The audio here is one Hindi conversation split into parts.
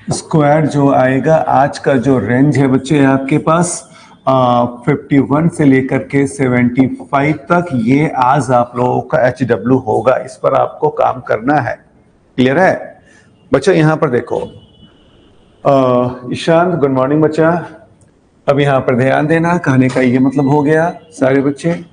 स्क्वायर जो आएगा, आज का जो रेंज है बच्चे आपके पास 51 से लेकर के 75 तक, ये आज आप लोगों का HW होगा। इस पर आपको काम करना है। क्लियर है बच्चा? यहां पर देखो, ईशांत गुड मॉर्निंग बच्चा। अब यहां पर ध्यान देना, कहने का ये मतलब हो गया सारे बच्चे,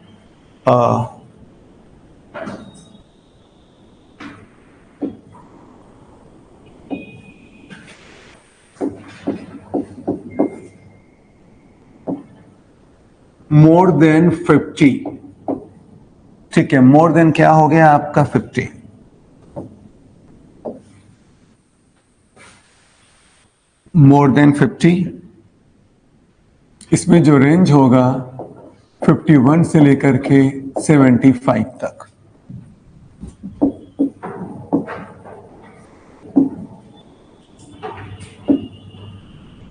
मोर देन 50। ठीक है, मोर देन क्या हो गया आपका 50। मोर देन 50, इसमें जो रेंज होगा 51 से लेकर के 75 तक।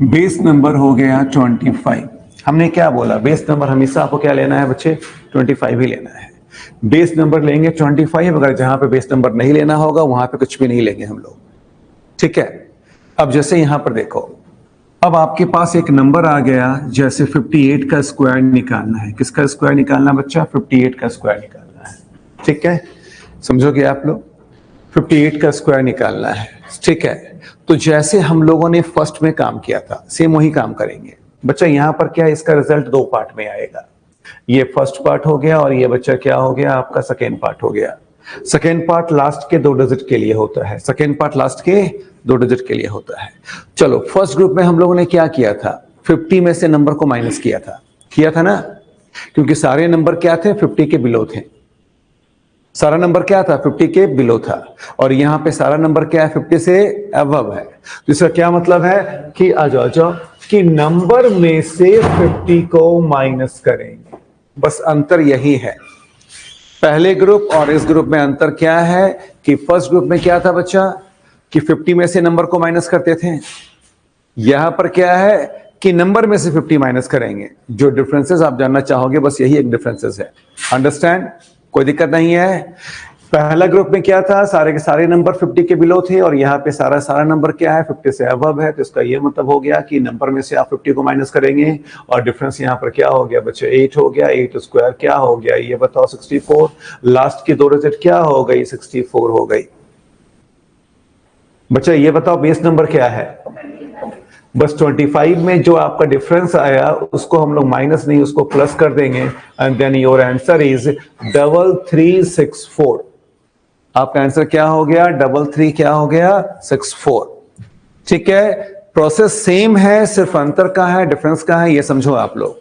बेस नंबर हो गया 25। हमने क्या बोला, बेस नंबर हमेशा आपको क्या लेना है बच्चे? 25 ही लेना है। बेस नंबर लेंगे 25। अगर जहां पे बेस नंबर नहीं लेना होगा वहां पे कुछ भी नहीं लेंगे हम लोग। ठीक है, अब जैसे यहां पर देखो, अब आपके पास एक नंबर आ गया, जैसे 58 का स्क्वायर निकालना है। किसका स्क्वायर निकालना बच्चा? 58 का स्क्वायर निकालना है। ठीक है, समझोगे आप लोग? 58 का स्क्वायर निकालना है। ठीक है, तो जैसे हम लोगों ने फर्स्ट में काम किया था, सेम वही काम करेंगे बच्चा। यहां पर क्या है, इसका रिजल्ट दो पार्ट में आएगा। ये फर्स्ट पार्ट हो गया और ये बच्चा क्या हो गया आपका? सेकेंड पार्ट हो गया। सेकेंड पार्ट लास्ट के 2 डिजिट के लिए होता है। सेकेंड पार्ट लास्ट के 2 डिजिट के लिए होता है। चलो, फर्स्ट ग्रुप में हम लोगों ने क्या किया था? 50 में से नंबर को माइनस किया था ना, क्योंकि सारे नंबर क्या थे? 50 के बिलो थे। सारा नंबर क्या था? 50 के बिलो था। और यहां पे सारा नंबर क्या है? 50 से अबव है। तो इसका क्या मतलब है कि आ जाओ कि नंबर में से 50 को माइनस करेंगे। बस अंतर यही है। पहले ग्रुप और इस ग्रुप में अंतर क्या है कि फर्स्ट ग्रुप में क्या था बच्चा कि 50 में से नंबर को माइनस करते थे। यहां पर क्या है कि नंबर में से 50 माइनस करेंगे। जो डिफरेंसेस आप जानना चाहोगे, बस यही एक डिफरेंसेस है। अंडरस्टैंड? कोई दिक्कत नहीं है। पहला ग्रुप में क्या था? सारे के सारे नंबर 50 के बिलो थे और यहाँ पे सारा नंबर क्या है? 50 से अबव है। तो इसका ये मतलब हो गया कि नंबर में से आप 50 को माइनस करेंगे और डिफरेंस यहाँ पर क्या हो गया बच्चे? 8 हो गया। 8 स्क्वायर क्या हो गया ये बताओ? 64। लास्ट की 2 डिजिट क्या हो गई? 64 हो गई। बच्चा ये बताओ बेस नंबर क्या है? बस 25 में जो आपका डिफरेंस आया उसको हम लोग माइनस नहीं, उसको प्लस कर देंगे। And then your answer is 3364। आपका आंसर क्या हो गया? 33 क्या हो गया? 64। ठीक है, प्रोसेस सेम है, सिर्फ अंतर का है, डिफरेंस का है। ये समझो आप लोग।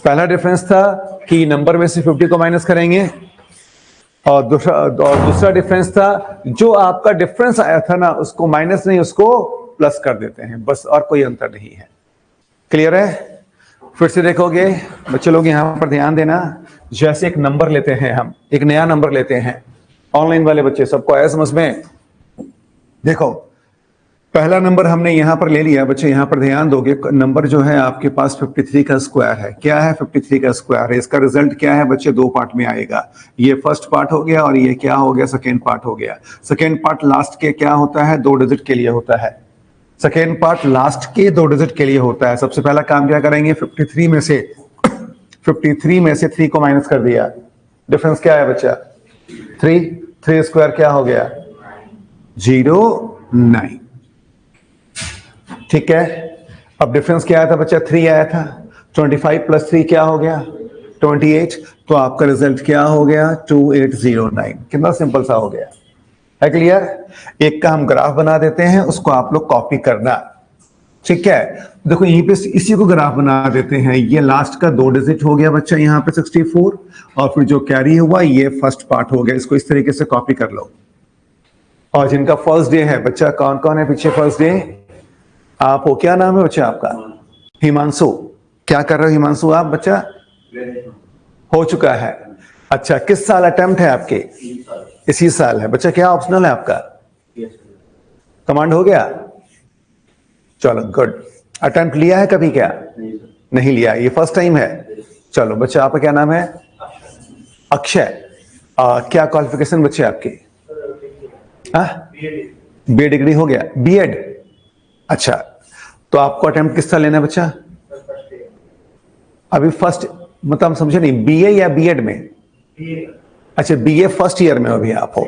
पहला डिफरेंस था कि नंबर में से 50 को माइनस करेंगे और दूसरा डिफरेंस था जो आपका डिफरेंस आया था ना, उसको माइनस नहीं, उसको प्लस कर देते हैं। बस, और कोई अंतर नहीं है। क्लियर है? फिर से देखोगे बच्चे लोग, यहां पर ध्यान देना। जैसे एक नंबर लेते हैं, हम एक नया नंबर लेते हैं। ऑनलाइन वाले बच्चे सबको आया समझ में? देखो, पहला नंबर हमने यहां पर ले लिया बच्चे। यहां पर ध्यान दोगे, नंबर जो है आपके पास 53 का स्क्वायर है। क्या है? 53 का स्क्वायर है। इसका रिजल्ट क्या है बच्चे? 2 पार्ट में आएगा। ये फर्स्ट पार्ट हो गया और ये क्या हो गया? सेकेंड पार्ट हो गया। सेकेंड पार्ट लास्ट के क्या होता है? 2 डिजिट के लिए होता है। सेकेंड पार्ट लास्ट के 2 डिजिट के लिए होता है। सबसे पहला काम क्या करेंगे? 53 में से 3 को माइनस कर दिया। डिफरेंस क्या है बच्चा? 3 स्क्वायर क्या हो गया? 09। ठीक है, अब डिफरेंस क्या आया था बच्चा? 3 आया था। 25 प्लस 3 क्या हो गया? 28। तो आपका रिजल्ट क्या हो गया? 2809। कितना सिंपल सा हो गया है। क्लियर? एक का हम ग्राफ बना देते हैं, उसको आप लोग कॉपी करना। ठीक है, देखो यहीं पे इसी को ग्राफ बना देते हैं। ये लास्ट का 2 डिजिट हो गया बच्चा यहाँ पे 64, और फिर जो कैरी हुआ ये फर्स्ट पार्ट हो गया। इसको इस तरीके से कॉपी कर लो। और जिनका फर्स्ट डे है बच्चा, कौन कौन है पीछे फर्स्ट डे? आप हो, क्या नाम है बच्चा आपका? हिमांशु। क्या कर रहे हो हिमांशु आप बच्चा? हो चुका है। अच्छा, किस साल अटेम्प्ट है आपके? इसी साल है बच्चा। क्या ऑप्शनल है आपका? कमांड हो गया? चलो गुड। अटेम्प्ट लिया है कभी क्या? नहीं लिया, ये फर्स्ट टाइम है। चलो बच्चा, आपका क्या नाम है? अक्षय। क्या क्वालिफिकेशन बच्चे आपकी? बी डिग्री हो गया? बीएड? अच्छा, तो आपको अटेम्प्ट किसका लेना है बच्चा? अभी फर्स्ट मतलब हम समझे नहीं, बीए या बीएड में? अच्छा, बीए फर्स्ट ईयर में अभी आप हो?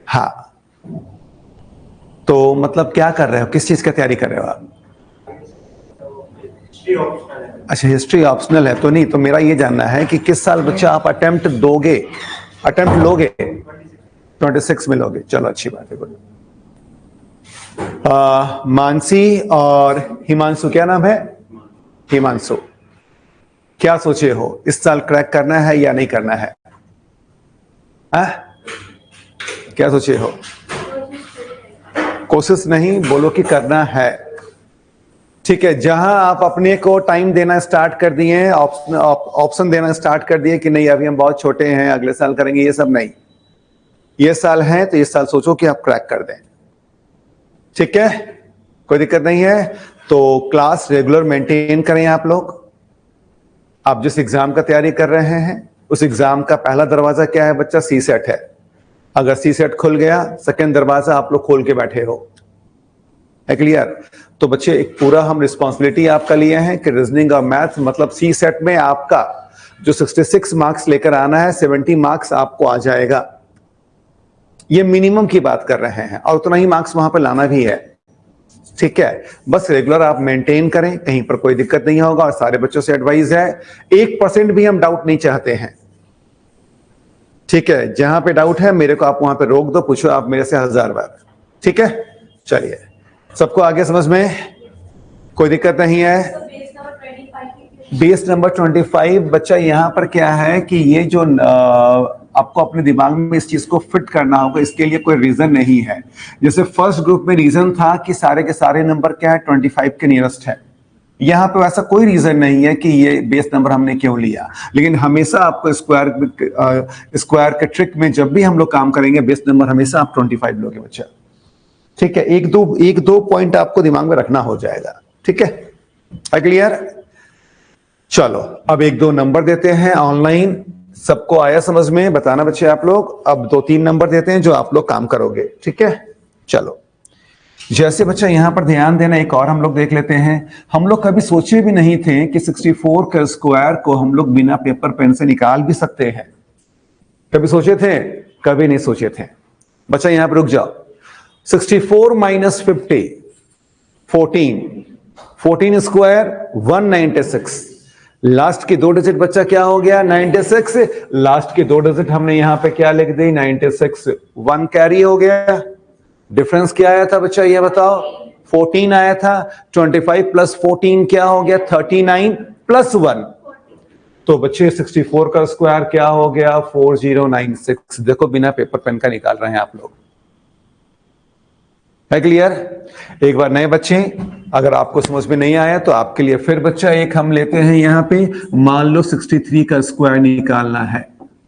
हाँ, तो मतलब क्या कर रहे हो, किस चीज का तैयारी कर रहे हो आप? अच्छा, हिस्ट्री ऑप्शनल है तो नहीं, तो मेरा ये जानना है कि किस साल बच्चा आप अटेम्प्ट दोगे, अटेम्प्ट लोगे? 26 में लोगे, चलो अच्छी बात है। गुड। मानसी और हिमांशु, क्या नाम है? हिमांशु, क्या सोचे हो, इस साल क्रैक करना है या नहीं करना है? क्या सोचे हो? कोशिश नहीं, बोलो कि करना है। ठीक है, जहां आप अपने को टाइम देना स्टार्ट कर दिए, ऑप्शन देना स्टार्ट कर दिए कि नहीं अभी हम बहुत छोटे हैं, अगले साल करेंगे, ये सब नहीं। ये साल है तो ये साल सोचो कि आप क्रैक कर दें। ठीक है, कोई दिक्कत नहीं है। तो क्लास रेगुलर मेंटेन करें आप लोग। आप जिस एग्जाम का तैयारी कर रहे हैं उस एग्जाम का पहला दरवाजा क्या है बच्चा? सी सेट है। अगर सी सेट खुल गया, सेकेंड दरवाजा आप लोग खोल के बैठे हो। है क्लियर? तो बच्चे एक पूरा हम रिस्पॉन्सिबिलिटी आपका लिए हैं कि रीजनिंग और मैथ्स मतलब सी सेट में आपका जो 66 मार्क्स लेकर आना है, 70 मार्क्स आपको आ जाएगा। ये मिनिमम की बात कर रहे हैं और उतना ही मार्क्स वहां पर लाना भी है। ठीक है, बस रेगुलर आप मेंटेन करें, कहीं पर कोई दिक्कत नहीं होगा। और सारे बच्चों से एडवाइस है, 1% भी हम डाउट नहीं चाहते हैं। ठीक है, जहां पे डाउट है मेरे को आप वहां पे रोक दो, पूछो आप मेरे से 1000 बार। ठीक है, चलिए, सबको आगे समझ में कोई दिक्कत नहीं है। बेस नंबर 25 बच्चा यहां पर क्या है कि ये जो आपको अपने दिमाग में इस चीज को फिट करना होगा, इसके लिए कोई रीजन नहीं है। जैसे फर्स्ट ग्रुप में रीजन था कि सारे के सारे नंबर क्या है, 25 के नियरेस्ट है। यहां पे वैसा कोई रीजन नहीं है कि ये बेस नंबर हमने क्यों लिया। लेकिन हमेशा आपको स्क्वायर के ट्रिक में जब भी हम लोग काम करेंगे, बेस नंबर हमेशा आप 25 लोगे बच्चा। ठीक है, एक दो पॉइंट आपको दिमाग में रखना हो जाएगा। ठीक है, क्लियर? चलो, अब एक दो नंबर देते हैं ऑनलाइन। सबको आया समझ में? बताना बच्चे आप लोग। अब 2-3 नंबर देते हैं जो आप लोग काम करोगे। ठीक है, चलो। जैसे बच्चा यहां पर ध्यान देना, एक और हम लोग देख लेते हैं। हम लोग कभी सोचे भी नहीं थे कि 64 का स्क्वायर को हम लोग बिना पेपर पेन से निकाल भी सकते हैं। कभी सोचे थे? कभी नहीं सोचे थे। बच्चा यहां पर रुक जाओ। 64 माइनस 50, 14 स्क्वायर 196। लास्ट के 2 डिजिट बच्चा क्या हो गया? 96। लास्ट के 2 डिजिट हमने यहां पे क्या लिख दी? 96। 1 कैरी हो गया। डिफरेंस क्या आया था बच्चा, ये बताओ? 14 आया था। 25 प्लस 14 क्या हो गया? 39 प्लस 1। तो बच्चे 64 का स्क्वायर क्या हो गया? 4096। देखो, बिना पेपर पेन का निकाल रहे हैं आप लोग। है क्लियर? एक बार नए बच्चे, अगर आपको समझ में नहीं आया तो आपके लिए फिर बच्चा एक हम लेते हैं यहां पे। मान लो 63 का स्क्वायर निकालना है,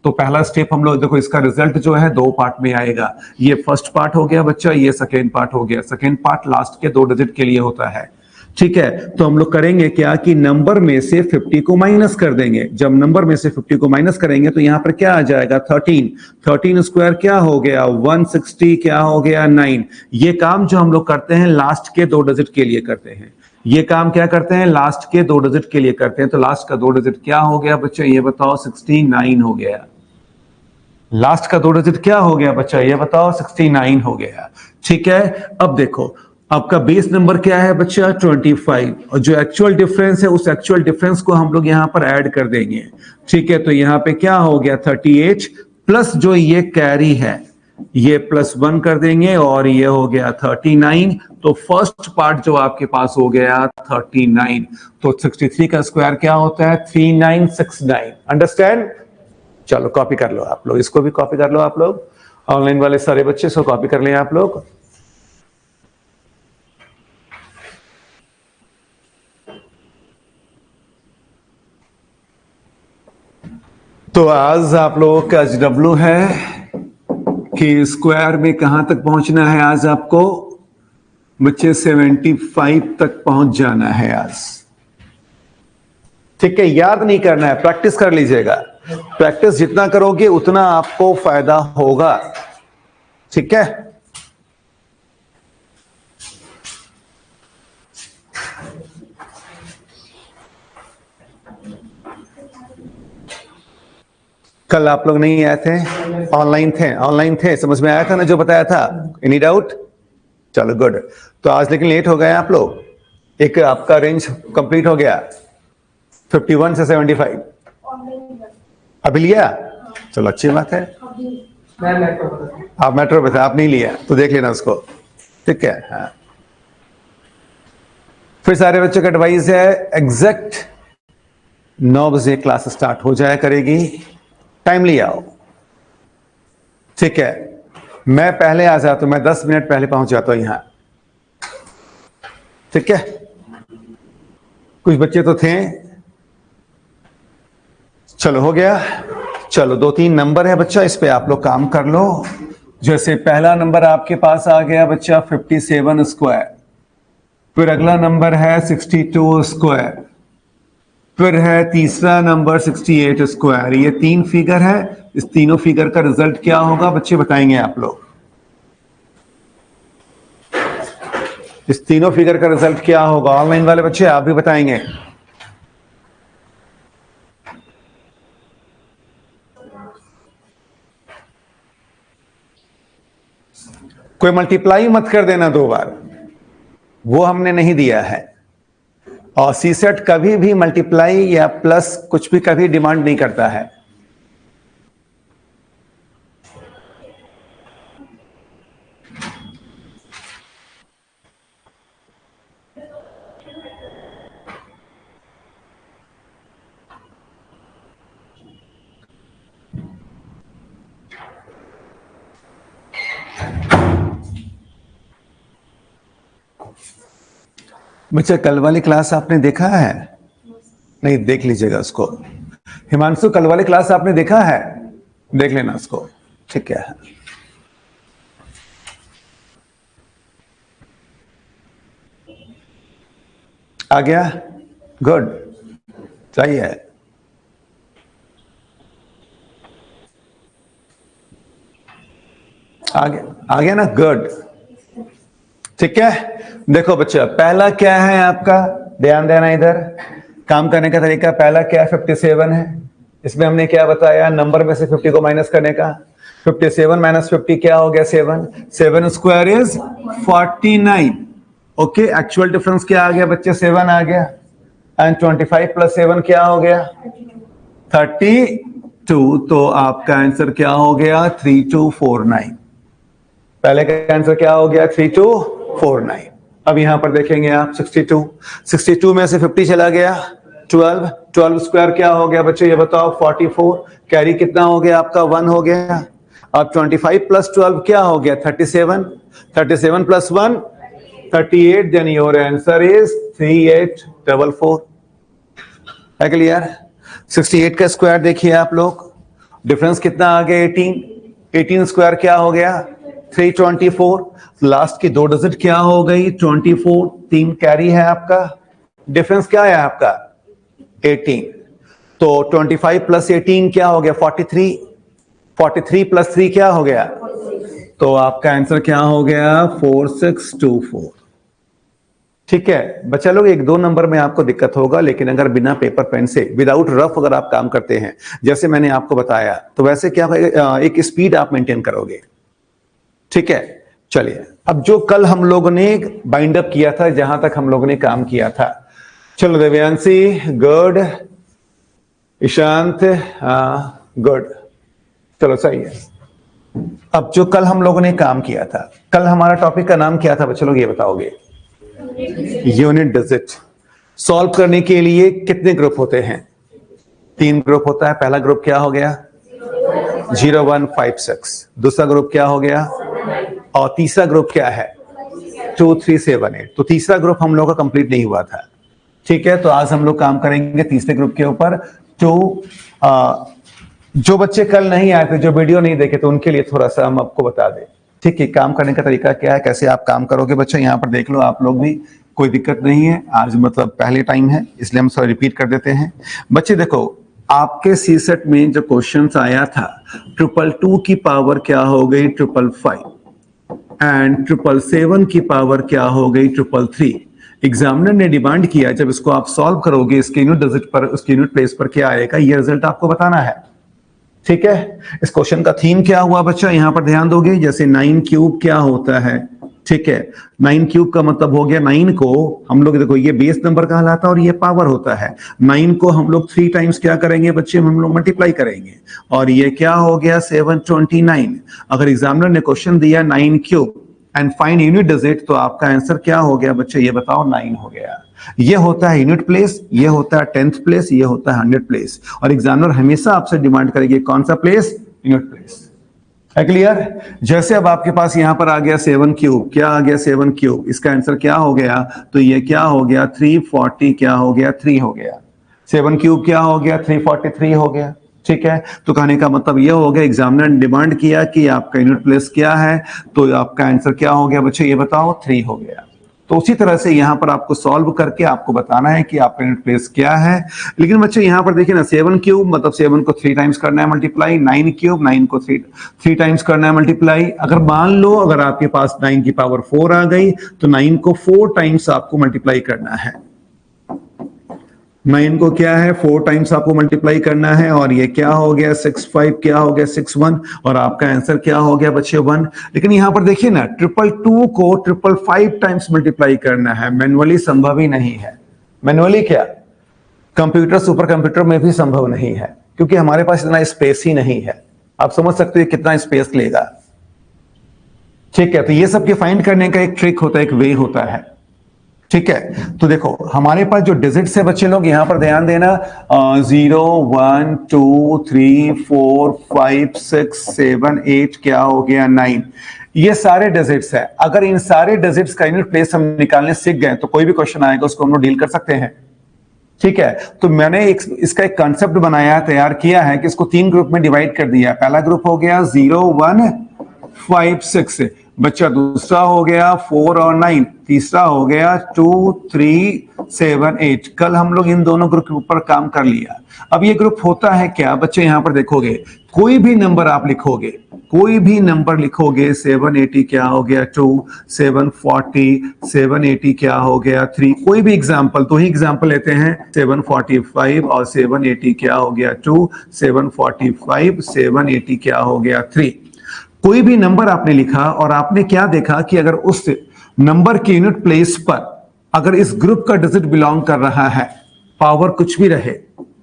तो पहला स्टेप हम लोग देखो, इसका रिजल्ट जो है 2 पार्ट में आएगा। ये फर्स्ट पार्ट हो गया बच्चा, ये सेकेंड पार्ट हो गया। सेकेंड पार्ट लास्ट के 2 डिजिट के लिए होता है। ठीक है, तो हम लोग करेंगे क्या कि नंबर में से 50 को माइनस कर देंगे। जब नंबर में से 50 को माइनस करेंगे तो यहां पर क्या आ जाएगा? 13 स्क्वायर क्या हो गया? 160 क्या हो गया? 9। ये काम जो हम लोग करते हैं लास्ट के 2 डिजिट के लिए करते हैं। ये काम क्या करते हैं? लास्ट के 2 डिजिट के लिए करते हैं। तो लास्ट का 2 डिजिट क्या हो गया बच्चा, ये बताओ? 69 हो गया। लास्ट का 2 डिजिट क्या हो गया बच्चा, ये बताओ? 69 हो गया। ठीक है, अब देखो, आपका बेस नंबर क्या है बच्चा? 25। और जो एक्चुअल डिफरेंस है, उस एक्चुअल डिफरेंस को हम लोग यहां पर ऐड कर देंगे। ठीक है, तो यहां पे क्या हो गया? 38 प्लस जो ये कैरी है, ये प्लस 1 कर देंगे और ये हो गया 39। तो फर्स्ट पार्ट जो आपके पास हो गया 39। तो 63 का स्क्वायर क्या होता है? 3969। अंडरस्टैंड? चलो, कॉपी कर लो आप लोग, इसको भी कॉपी कर लो आप लोग। ऑनलाइन वाले सारे बच्चे इसको कॉपी कर लें आप लोग। तो आज आप लोगों का एचडब्ल्यू है कि स्क्वायर में कहां तक पहुंचना है आज आपको बच्चे? 75 तक पहुंच जाना है आज। ठीक है, याद नहीं करना है, प्रैक्टिस कर लीजिएगा। प्रैक्टिस जितना करोगे उतना आपको फायदा होगा। ठीक है, कल आप लोग नहीं आए थे, ऑनलाइन थे, समझ में आया था ना जो बताया था? Any doubt? चलो गुड। तो आज लेकिन लेट हो गए आप लोग, एक आपका रेंज कंप्लीट हो गया 51 से 75 अभी लिया, चलो अच्छी बात है। आप मेट्रो पे थे, आप नहीं लिया तो देख लेना उसको, ठीक है। हाँ, फिर सारे बच्चों का एडवाइस है एग्जैक्ट 9 बजे क्लास स्टार्ट हो जाया करेगी, टाइमली आओ, ठीक है। मैं पहले आ जाता हूं, मैं 10 मिनट पहले पहुंच जाता हूं यहां, ठीक है। कुछ बच्चे तो थे, चलो हो गया। चलो 2-3 नंबर है बच्चा, इस पे आप लोग काम कर लो। जैसे पहला नंबर आपके पास आ गया बच्चा 57 स्क्वायर, फिर अगला नंबर है 62 स्क्वायर, फिर है तीसरा नंबर 68 स्क्वायर। ये 3 फिगर है, इस तीनों फिगर का रिजल्ट क्या होगा बच्चे बताएंगे आप लोग। इस तीनों फिगर का रिजल्ट क्या होगा, ऑनलाइन वाले बच्चे आप भी बताएंगे। कोई मल्टीप्लाई मत कर देना 2 बार, वो हमने नहीं दिया है। और सीसेट कभी भी मल्टीप्लाई या प्लस कुछ भी कभी डिमांड नहीं करता है। बच्चा कल वाली क्लास आपने देखा है? नहीं, देख लीजिएगा उसको। हिमांशु कल वाली क्लास आपने देखा है? देख लेना उसको, ठीक है। आ गया? गुड, चाहिए। आ गया ना? गुड, ठीक है। देखो बच्चा, पहला क्या है आपका, ध्यान देना इधर, काम करने का तरीका। पहला क्या है, 57 है। इसमें हमने क्या बताया, नंबर में से 50 को माइनस करने का। 57 माइनस 50 क्या हो गया, 7। 7 square is 49। Okay, actual difference क्या आ गया बच्चे, 7 आ गया। एंड 25 प्लस 7 क्या हो गया, 32। तो आपका आंसर क्या हो गया, 3249। पहले का आंसर क्या हो गया, 3249। अब यहां पर देखेंगे आप 62 में से 50 चला गया, 12 स्क्वायर क्या हो गया बच्चे ये बताओ, 44। कैरी कितना हो गया आपका, 1 हो गया। अब 25 प्लस 12 क्या हो गया, 37। 37 plus 1 38। Then your answer is 3844। है क्लियर? 68 का स्क्वायर देखिए आप लोग, डिफरेंस कितना आ गया, 18। 18 स्क्वायर क्या हो गया, 324। लास्ट की 2 डिजिट क्या हो गई, 24। 3 कैरी है आपका, डिफरेंस क्या है आपका, 18। तो 25 प्लस 18 क्या हो गया, 43। 43 प्लस 3 क्या हो गया, तो आपका आंसर क्या हो गया, 4624। ठीक है बच्चा लोग, 1-2 नंबर में आपको दिक्कत होगा, लेकिन अगर बिना पेपर पेन से विदाउट रफ अगर आप काम करते हैं जैसे मैंने आपको बताया, तो वैसे क्या एक स्पीड आप मेंटेन करोगे। ठीक है, चलिए अब जो कल हम लोगों ने बाइंड अप किया था, जहां तक हम लोगों ने काम किया था, चलो देवयांशी गुड, ईशांत गुड, चलो सही है। अब जो कल हम लोगों ने काम किया था, कल हमारा टॉपिक का नाम क्या था बच्चों लोग, ये बताओगे, यूनिट डिजिट। सॉल्व करने के लिए कितने ग्रुप होते हैं, 3 ग्रुप होता है। पहला ग्रुप क्या हो गया, 0 1 5 6। दूसरा ग्रुप क्या हो गया, और तीसरा ग्रुप क्या है, 2 3 7 8। तो तीसरा ग्रुप हम लोग का कंप्लीट नहीं हुआ था। ठीक है, तो आज हम लोग काम करेंगे तीसरे ग्रुप के ऊपर। तो जो बच्चे कल नहीं आए थे, जो वीडियो नहीं देखे, तो उनके लिए थोड़ा सा हम आपको बता दें। ठीक है, काम करने का तरीका क्या है, कैसे आप काम करोगे बच्चों, यहाँ पर देख लो आप लोग भी, कोई दिक्कत नहीं है। आज मतलब पहले टाइम है, इसलिए हम थोड़ा रिपीट कर देते हैं। बच्चे देखो, आपके सीसेट में जो क्वेश्चंस आया था, 222 की पावर क्या हो गई, 555, एंड 777 की पावर क्या हो गई, 333। एग्जामिनर ने डिमांड किया, जब इसको आप सॉल्व करोगे, इसके यूनिट डिजिट पर, उसके यूनिट प्लेस पर क्या आएगा, ये रिजल्ट आपको बताना है। ठीक है, इस क्वेश्चन का थीम क्या हुआ बच्चा, यहां पर ध्यान दोगे। जैसे 9 क्यूब क्या होता है, ठीक है, 9 क्यूब का मतलब हो गया 9 को हम लोग देखो ये बेस नंबर कहलाता है और ये पावर होता है। 9 को हम लोग 3 टाइम्स क्या करेंगे बच्चे, हम लोग मल्टीप्लाई करेंगे और ये क्या हो गया 729। अगर एग्जामिनर ने क्वेश्चन दिया 9 cube and find unit digit, तो आपका आंसर क्या हो गया बच्चे, ये बताओ 9 हो गया। ये होता है यूनिट प्लेस, ये होता है 10th प्लेस, ये होता है 100 प्लेस। और एग्जामिनर हमेशा आपसे डिमांड करेगी कौन सा प्लेस, यूनिट प्लेस। है क्लियर। जैसे अब आपके पास यहां पर आ गया 7 क्यूब, क्या आ गया 7 क्यूब, इसका आंसर क्या हो गया, तो ये क्या हो गया 340, क्या हो गया 3 हो गया। 7 क्यूब क्या हो गया 343 हो गया। ठीक है, तो कहने का मतलब ये हो गया एग्जामिनर ने डिमांड किया कि आपका यूनिट प्लेस क्या है, तो आपका आंसर क्या हो गया बच्चे, ये बताओ 3 हो गया। तो उसी तरह से यहां पर आपको सॉल्व करके आपको बताना है कि आपका यूनिट प्लेस क्या है। लेकिन बच्चे यहां पर देखिए ना 7 क्यूब मतलब 7 को 3 टाइम्स करना है मल्टीप्लाई, 9 क्यूब 9 को 3 टाइम्स करना है मल्टीप्लाई। अगर मान लो अगर आपके पास 9 की पावर 4 आ गई तो 9 को 4 टाइम्स आपको मल्टीप्लाई करना है। 9 को क्या है 4 टाइम्स आपको मल्टीप्लाई करना है और ये क्या हो गया 65, क्या हो गया 61 और आपका आंसर क्या हो गया बच्चे 1। लेकिन यहां पर देखिए ना 222 को 555 टाइम्स मल्टीप्लाई करना है, मैनुअली संभव ही नहीं है। मैनुअली क्या, कंप्यूटर सुपर कंप्यूटर में भी संभव नहीं है, क्योंकि हमारे पास इतना स्पेस ही नहीं है। आप समझ सकते हो कितना स्पेस लेगा। ठीक है, तो ये सब के फाइंड करने का एक ट्रिक होता है, एक वे होता है। ठीक है, तो देखो हमारे पास जो डिजिट्स है बच्चे लोग यहां पर ध्यान देना, 0 1 2 3 4 5 6 7 8 क्या हो गया 9, ये सारे डिजिट्स है। अगर इन सारे डिजिट्स का यूनिट प्लेस हम निकालने सीख गए तो कोई भी क्वेश्चन आएगा उसको हम लोग डील कर सकते हैं। ठीक है, तो मैंने इसका एक कंसेप्ट बनाया, तैयार किया है कि इसको 3 ग्रुप में डिवाइड कर दिया। पहला ग्रुप हो गया 0 1 5 6 बच्चा, दूसरा हो गया 4 और 9, तीसरा हो गया 2 3 7 8। कल हम लोग इन दोनों ग्रुप के ऊपर काम कर लिया। अब ये ग्रुप होता है क्या बच्चे, यहां पर देखोगे कोई भी नंबर आप लिखोगे, कोई भी नंबर लिखोगे 780 क्या हो गया 2, 740 780 क्या हो गया 3। कोई भी एग्जांपल, तो ही एग्जांपल लेते हैं 745 और 780 क्या हो गया 2, 745 780 क्या हो गया 3। कोई भी नंबर आपने लिखा और आपने क्या देखा कि अगर उस नंबर के यूनिट प्लेस पर अगर इस ग्रुप का डिजिट बिलोंग कर रहा है, पावर कुछ भी रहे,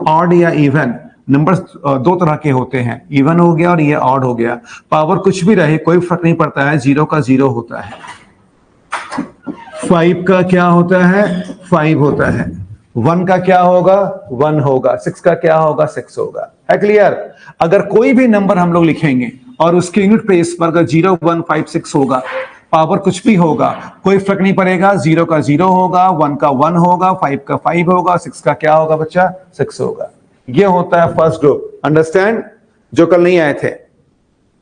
ऑड या इवन, नंबर 2 तरह के होते हैं, इवन हो गया और ये ऑड हो गया, पावर कुछ भी रहे कोई फर्क नहीं पड़ता है, 0 का 0 होता है, 5 का क्या होता है 5 होता है, 1 का क्या होगा 1 होगा, 6 का क्या होगा 6 होगा। है क्लियर। अगर कोई भी नंबर हम लोग लिखेंगे और उसके यूनिट प्लेस पर अगर 0 1 5 6 होगा, पावर कुछ भी होगा कोई फर्क नहीं पड़ेगा, 0 का 0 होगा, 1 का 1 होगा, 5 का 5 होगा, 6 का क्या होगा बच्चा 6 होगा। ये होता है फर्स्ट ग्रुप, अंडरस्टैंड, जो कल नहीं आए थे।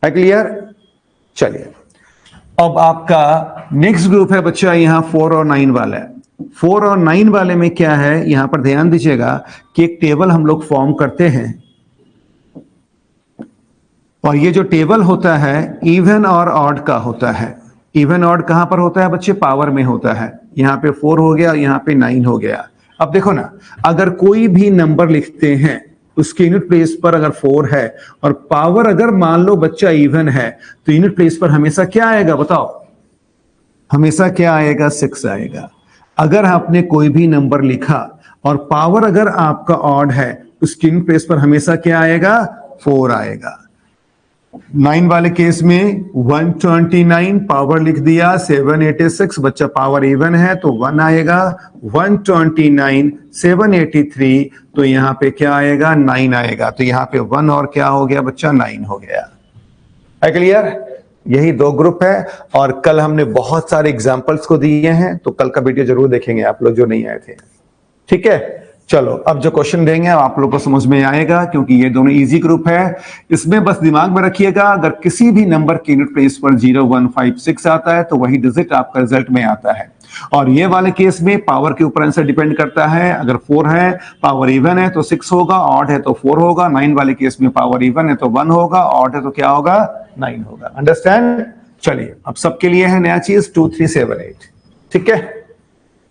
है क्लियर। चलिए अब आपका नेक्स्ट ग्रुप है बच्चा, यहां 4 और 9 वाला है। 4 और 9 वाले में क्या है, यहां पर ध्यान दीजिएगा कि एक टेबल हम लोग फॉर्म करते हैं और ये जो टेबल होता है इवन और ऑड का होता है। इवन ऑड कहां पर होता है बच्चे, पावर में होता है। यहां पे 4 हो गया, यहां पे 9 हो गया। अब देखो ना, अगर कोई भी नंबर लिखते हैं उसके यूनिट प्लेस पर अगर 4 है और पावर अगर मान लो बच्चा इवन है, तो यूनिट प्लेस पर हमेशा क्या आएगा बताओ, हमेशा क्या आएगा 6 आएगा। अगर आपने कोई भी नंबर लिखा और पावर अगर आपका ऑड है, उसके यूनिट प्लेस पर हमेशा क्या आएगा 4 आएगा। 9 वाले केस में 129 पावर लिख दिया, 786 बच्चा पावर इवन है तो 1 आएगा, 129 783 तो यहां पे क्या आएगा 9 आएगा। तो यहां पे 1 और क्या हो गया बच्चा 9 हो गया। है क्लियर। यही 2 ग्रुप है और कल हमने बहुत सारे एग्जांपल्स को दिए हैं, तो कल का वीडियो जरूर देखेंगे आप लोग जो नहीं आए थे। ठीक है, चलो अब जो क्वेश्चन देंगे आप लोग को समझ में आएगा, क्योंकि ये दोनों इजी ग्रुप है। इसमें बस दिमाग में रखिएगा, अगर किसी भी नंबर के यूनिट प्लेस पर 0 1 5 6 आता है तो वही डिजिट आपका रिजल्ट में आता है। और ये वाले केस में पावर के ऊपर आंसर डिपेंड करता है। अगर 4 है, पावर इवन है तो 6 होगा, ऑड है तो 4 होगा। 9 वाले केस में पावर इवन है तो 1 होगा, ऑड है तो क्या होगा 9 होगा। अंडरस्टैंड। चलिए अब सबके लिए है नया चीज 2 3 7 8। ठीक है,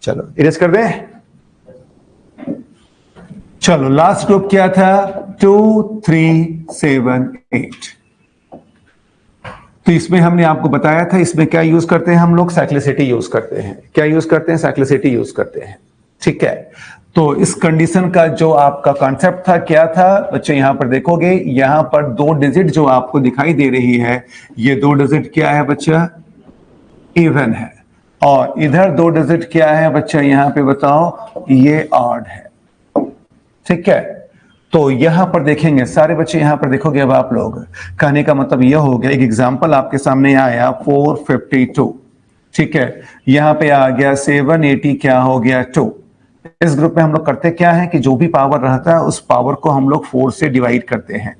चलो इरेज कर दें। चलो लास्ट ग्रुप क्या था? 2 3 7 8। तो इसमें हमने आपको बताया था, इसमें क्या यूज करते हैं हम लोग? साइक्लिसिटी यूज करते हैं। क्या यूज करते हैं? साइक्लिसिटी यूज करते हैं। ठीक है, तो इस कंडीशन का जो आपका कॉन्सेप्ट था क्या था बच्चे? यहां पर देखोगे, यहां पर 2 डिजिट जो आपको दिखाई दे रही है, ये 2 डिजिट क्या है बच्चा? इवन है। और इधर 2 डिजिट क्या है बच्चा? यहां पे बताओ, ये ऑड है। ठीक है, तो यहां पर देखेंगे सारे बच्चे, यहां पर देखोगे अब आप लोग, कहने का मतलब यह हो गया, एक एग्जांपल आपके सामने आया 452। ठीक है, यहां पे आ गया 780, क्या हो गया? 2। इस ग्रुप में हम लोग करते क्या है कि जो भी पावर रहता है उस पावर को हम लोग 4 से डिवाइड करते हैं।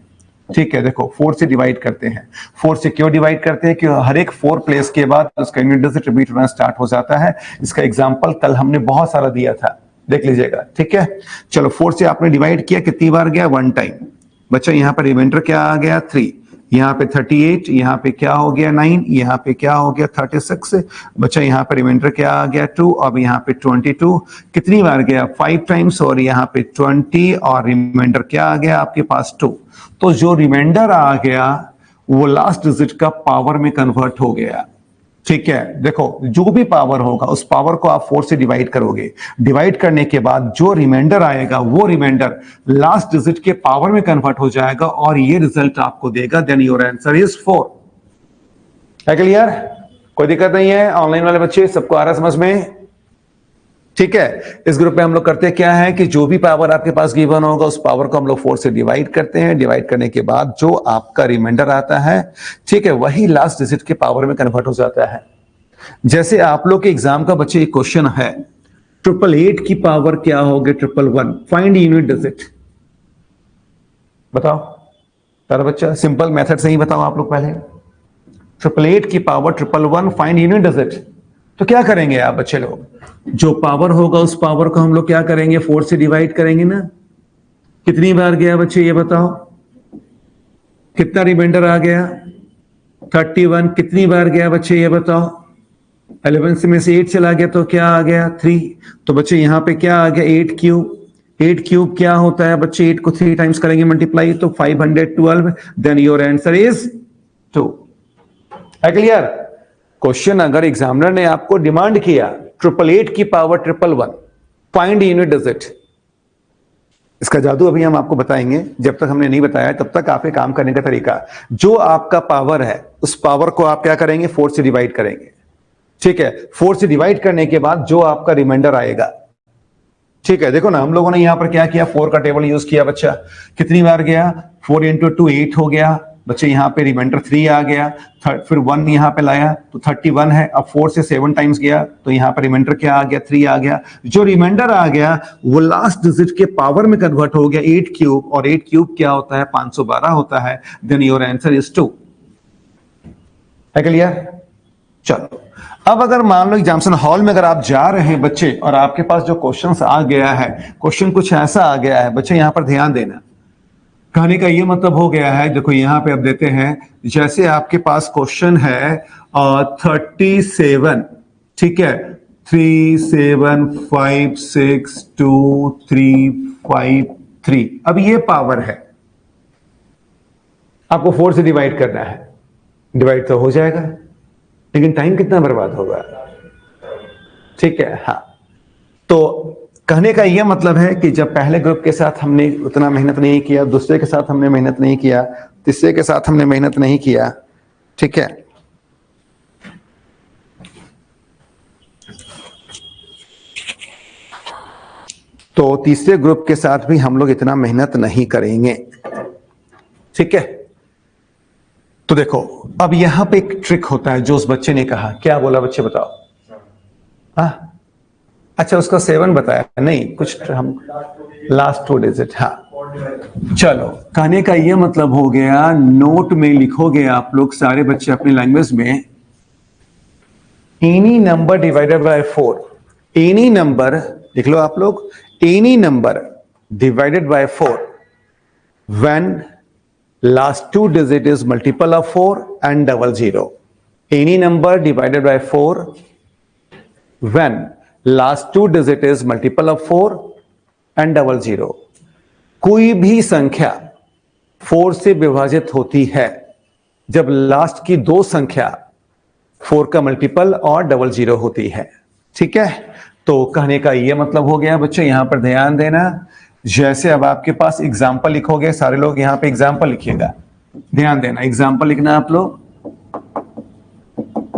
ठीक है, देखो 4 से डिवाइड करते हैं। 4 से क्यों डिवाइड करते हैं? कि हर एक 4 प्लेस के बाद उसका यूनिट डिजिट रिपीट होना स्टार्ट हो जाता है। इसका एग्जांपल कल हमने बहुत सारा दिया था, देख लीजिएगा। ठीक है, चलो 4 से आपने डिवाइड किया, कितनी बार गया? 1 टाइम। बच्चा यहां पर रिमाइंडर क्या आ गया? 3। यहां पे 38, यहां पे क्या हो गया? 9, यहां पे क्या हो गया? 36। बच्चा यहां पर रिमाइंडर क्या आ गया? 2। अब यहां पे 22 कितनी बार गया? 5 टाइम्स। और यहां पे 20 और रिमाइंडर क्या आ गया आपके पास? 2। तो जो रिमाइंडर आ गया वो लास्ट डिजिट का पावर में कन्वर्ट हो गया। ठीक है, देखो जो भी पावर होगा उस पावर को आप 4 से डिवाइड करोगे। डिवाइड करने के बाद जो रिमाइंडर आएगा वो रिमाइंडर लास्ट डिजिट के पावर में कन्वर्ट हो जाएगा और ये रिजल्ट आपको देगा। Then your answer is 4। है क्लियर? कोई दिक्कत नहीं है? ऑनलाइन वाले बच्चे सबको आ रहा है समझ में? ठीक है, इस ग्रुप में हम लोग करते क्या है कि जो भी पावर आपके पास गिवन होगा उस पावर को हम लोग 4 से डिवाइड करते हैं। डिवाइड करने के बाद जो आपका रिमाइंडर आता है, ठीक है, वही लास्ट डिजिट के पावर में कन्वर्ट हो जाता है। जैसे आप लोग के एग्जाम का बच्चे एक क्वेश्चन है, 888 की पावर क्या होगी? 111। Find unit digit. बताओ तारा बच्चा, सिंपल मेथड से ही बताओ आप लोग पहले। 888 की पावर 111, फाइंड यूनिट डिजिट। तो क्या करेंगे आप बच्चे लोग? जो पावर होगा उस पावर को हम लोग क्या करेंगे? 4 से डिवाइड करेंगे ना। कितनी बार गया बच्चे ये बताओ? कितना रिमाइंडर आ गया? 31। कितनी बार गया बच्चे ये बताओ? 11 से में से 8 चला गया तो क्या आ गया? 3। तो बच्चे यहां पे क्या आ गया? 8 क्यूब। 8 क्यूब क्या होता है बच्चे? 8 को 3 टाइम्स करेंगे मल्टीप्लाई तो 512। Then your answer is 2। है क्लियर? क्वेश्चन अगर एग्जामिनर ने आपको डिमांड किया 888 की पावर 111, फाइंड यूनिट डिजिट, इसका जादू अभी हम आपको बताएंगे। जब तक हमने नहीं बताया तब तक आपके काम करने का तरीका, जो आपका पावर है उस पावर को आप क्या करेंगे? 4 से डिवाइड करेंगे। ठीक है, 4 से डिवाइड करने के बाद जो आपका रिमाइंडर आएगा, ठीक है, देखो ना हम लोगों ने यहां पर क्या किया? 4 का टेबल यूज किया बच्चा। कितनी बार गया? 4 इंटू 2 8 हो गया बच्चे। यहां पे रिमाइंडर 3 आ गया, फिर 1 यहां पे लाया तो 31 है। अब 4 से 7 टाइम्स गया तो यहां पर रिमाइंडर क्या आ गया? 3 आ गया। जो रिमाइंडर आ गया वो लास्ट डिजिट के पावर में कन्वर्ट हो गया 8 क्यूब, और 8 क्यूब क्या होता है? 512 होता है। Then your answer is 2। है क्लियर? चलो, अब अगर मान लो एग्जामिनेशन हॉल में अगर आप जा रहे हैं बच्चे और आपके पास जो क्वेश्चन आ गया है, क्वेश्चन कुछ ऐसा आ गया है बच्चे, यहां पर ध्यान देना। कहने का ये मतलब हो गया है, देखो यहां पे अब देते हैं, जैसे आपके पास क्वेश्चन है 37, ठीक है, 3 7 5 6 2 3 5 3। अब ये पावर है, आपको 4 से डिवाइड करना है। डिवाइड तो हो जाएगा लेकिन टाइम कितना बर्बाद होगा? ठीक है, हाँ। तो कहने का यह मतलब है कि जब पहले ग्रुप के साथ हमने उतना मेहनत नहीं किया, दूसरे के साथ हमने मेहनत नहीं किया, तीसरे के साथ हमने मेहनत नहीं किया, ठीक है, तो तीसरे ग्रुप के साथ भी हम लोग इतना मेहनत नहीं करेंगे। ठीक है, तो देखो अब यहां पे एक ट्रिक होता है जो उस बच्चे ने कहा। क्या बोला बच्चे बताओ? हाँ, अच्छा उसका 7 बताया नहीं, कुछ हम लास्ट 2 डिजिट। हाँ, चलो कहने का यह मतलब हो गया, नोट में लिखोगे आप लोग सारे बच्चे अपनी लैंग्वेज में, any number divided by 4। Any number लिख लो आप लोग, any number divided by 4 when last 2 digit is multiple of 4 and 00. Any number divided by 4 when last 2 digit is multiple of 4 and 00. कोई भी संख्या 4 से विभाजित होती है जब लास्ट की दो संख्या 4 का मल्टीपल और 00 होती है। ठीक है, तो कहने का ये मतलब हो गया बच्चों, यहां पर ध्यान देना। जैसे अब आपके पास एग्जाम्पल लिखोगे, सारे लोग यहां पे एग्जाम्पल लिखिएगा, ध्यान देना, एग्जाम्पल लिखना आप लोग,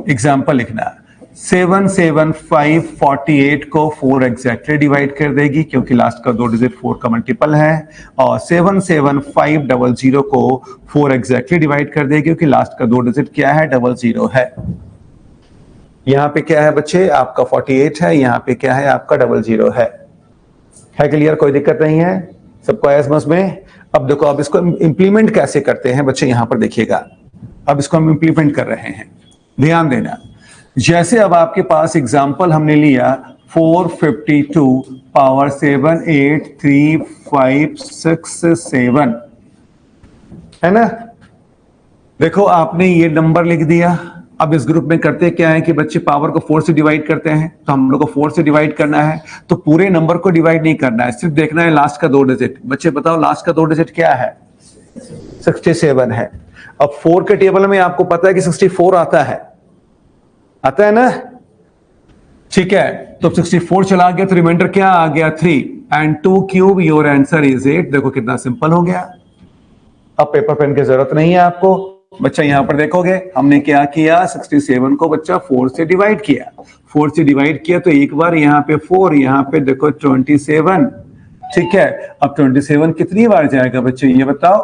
एग्जाम्पल लिखना। 77548 को 4 एग्जैक्टली डिवाइड कर देगी क्योंकि लास्ट का दो डिजिट 4 का मल्टीपल है, और 77500 को 4 एग्जैक्टली डिवाइड कर देगी क्योंकि लास्ट का दो डिजिट क्या है, 00 है। यहां पे क्या है बच्चे, आपका 48 है, यहां पे क्या है, आपका 00 है क्लियर, कोई दिक्कत नहीं है, सबको आया समझ में। अब देखो, अब इसको इंप्लीमेंट कैसे करते हैं बच्चे, यहां पर देखिएगा, अब इसको हम इंप्लीमेंट कर रहे हैं, ध्यान देना। जैसे अब आपके पास एग्जाम्पल हमने लिया 452 पावर 7835667 है ना। देखो आपने ये नंबर लिख दिया। अब इस ग्रुप में करते क्या है कि बच्चे पावर को 4 से डिवाइड करते हैं, तो हम लोग को 4 से डिवाइड करना है, तो पूरे नंबर को डिवाइड नहीं करना है, सिर्फ देखना है लास्ट का दो डिजिट। बच्चे बताओ लास्ट का दो डिजिट क्या है, 67 है। अब 4 के टेबल में आपको पता है कि 64 आता है ना, ठीक है, तो 64 चला गया तो रिमाइंडर क्या आ गया, 3 and 2 cube, your answer is 8। देखो कितना सिंपल हो गया। अब पेपर पेन की जरूरत नहीं है आपको बच्चा, यहां पर देखोगे हमने क्या किया, 67 को बच्चा 4 से डिवाइड किया, 4 से डिवाइड किया तो एक बार यहां पे 4, यहां पे देखो 27, ठीक है। अब 27 कितनी बार जाएगा बच्चे ये बताओ,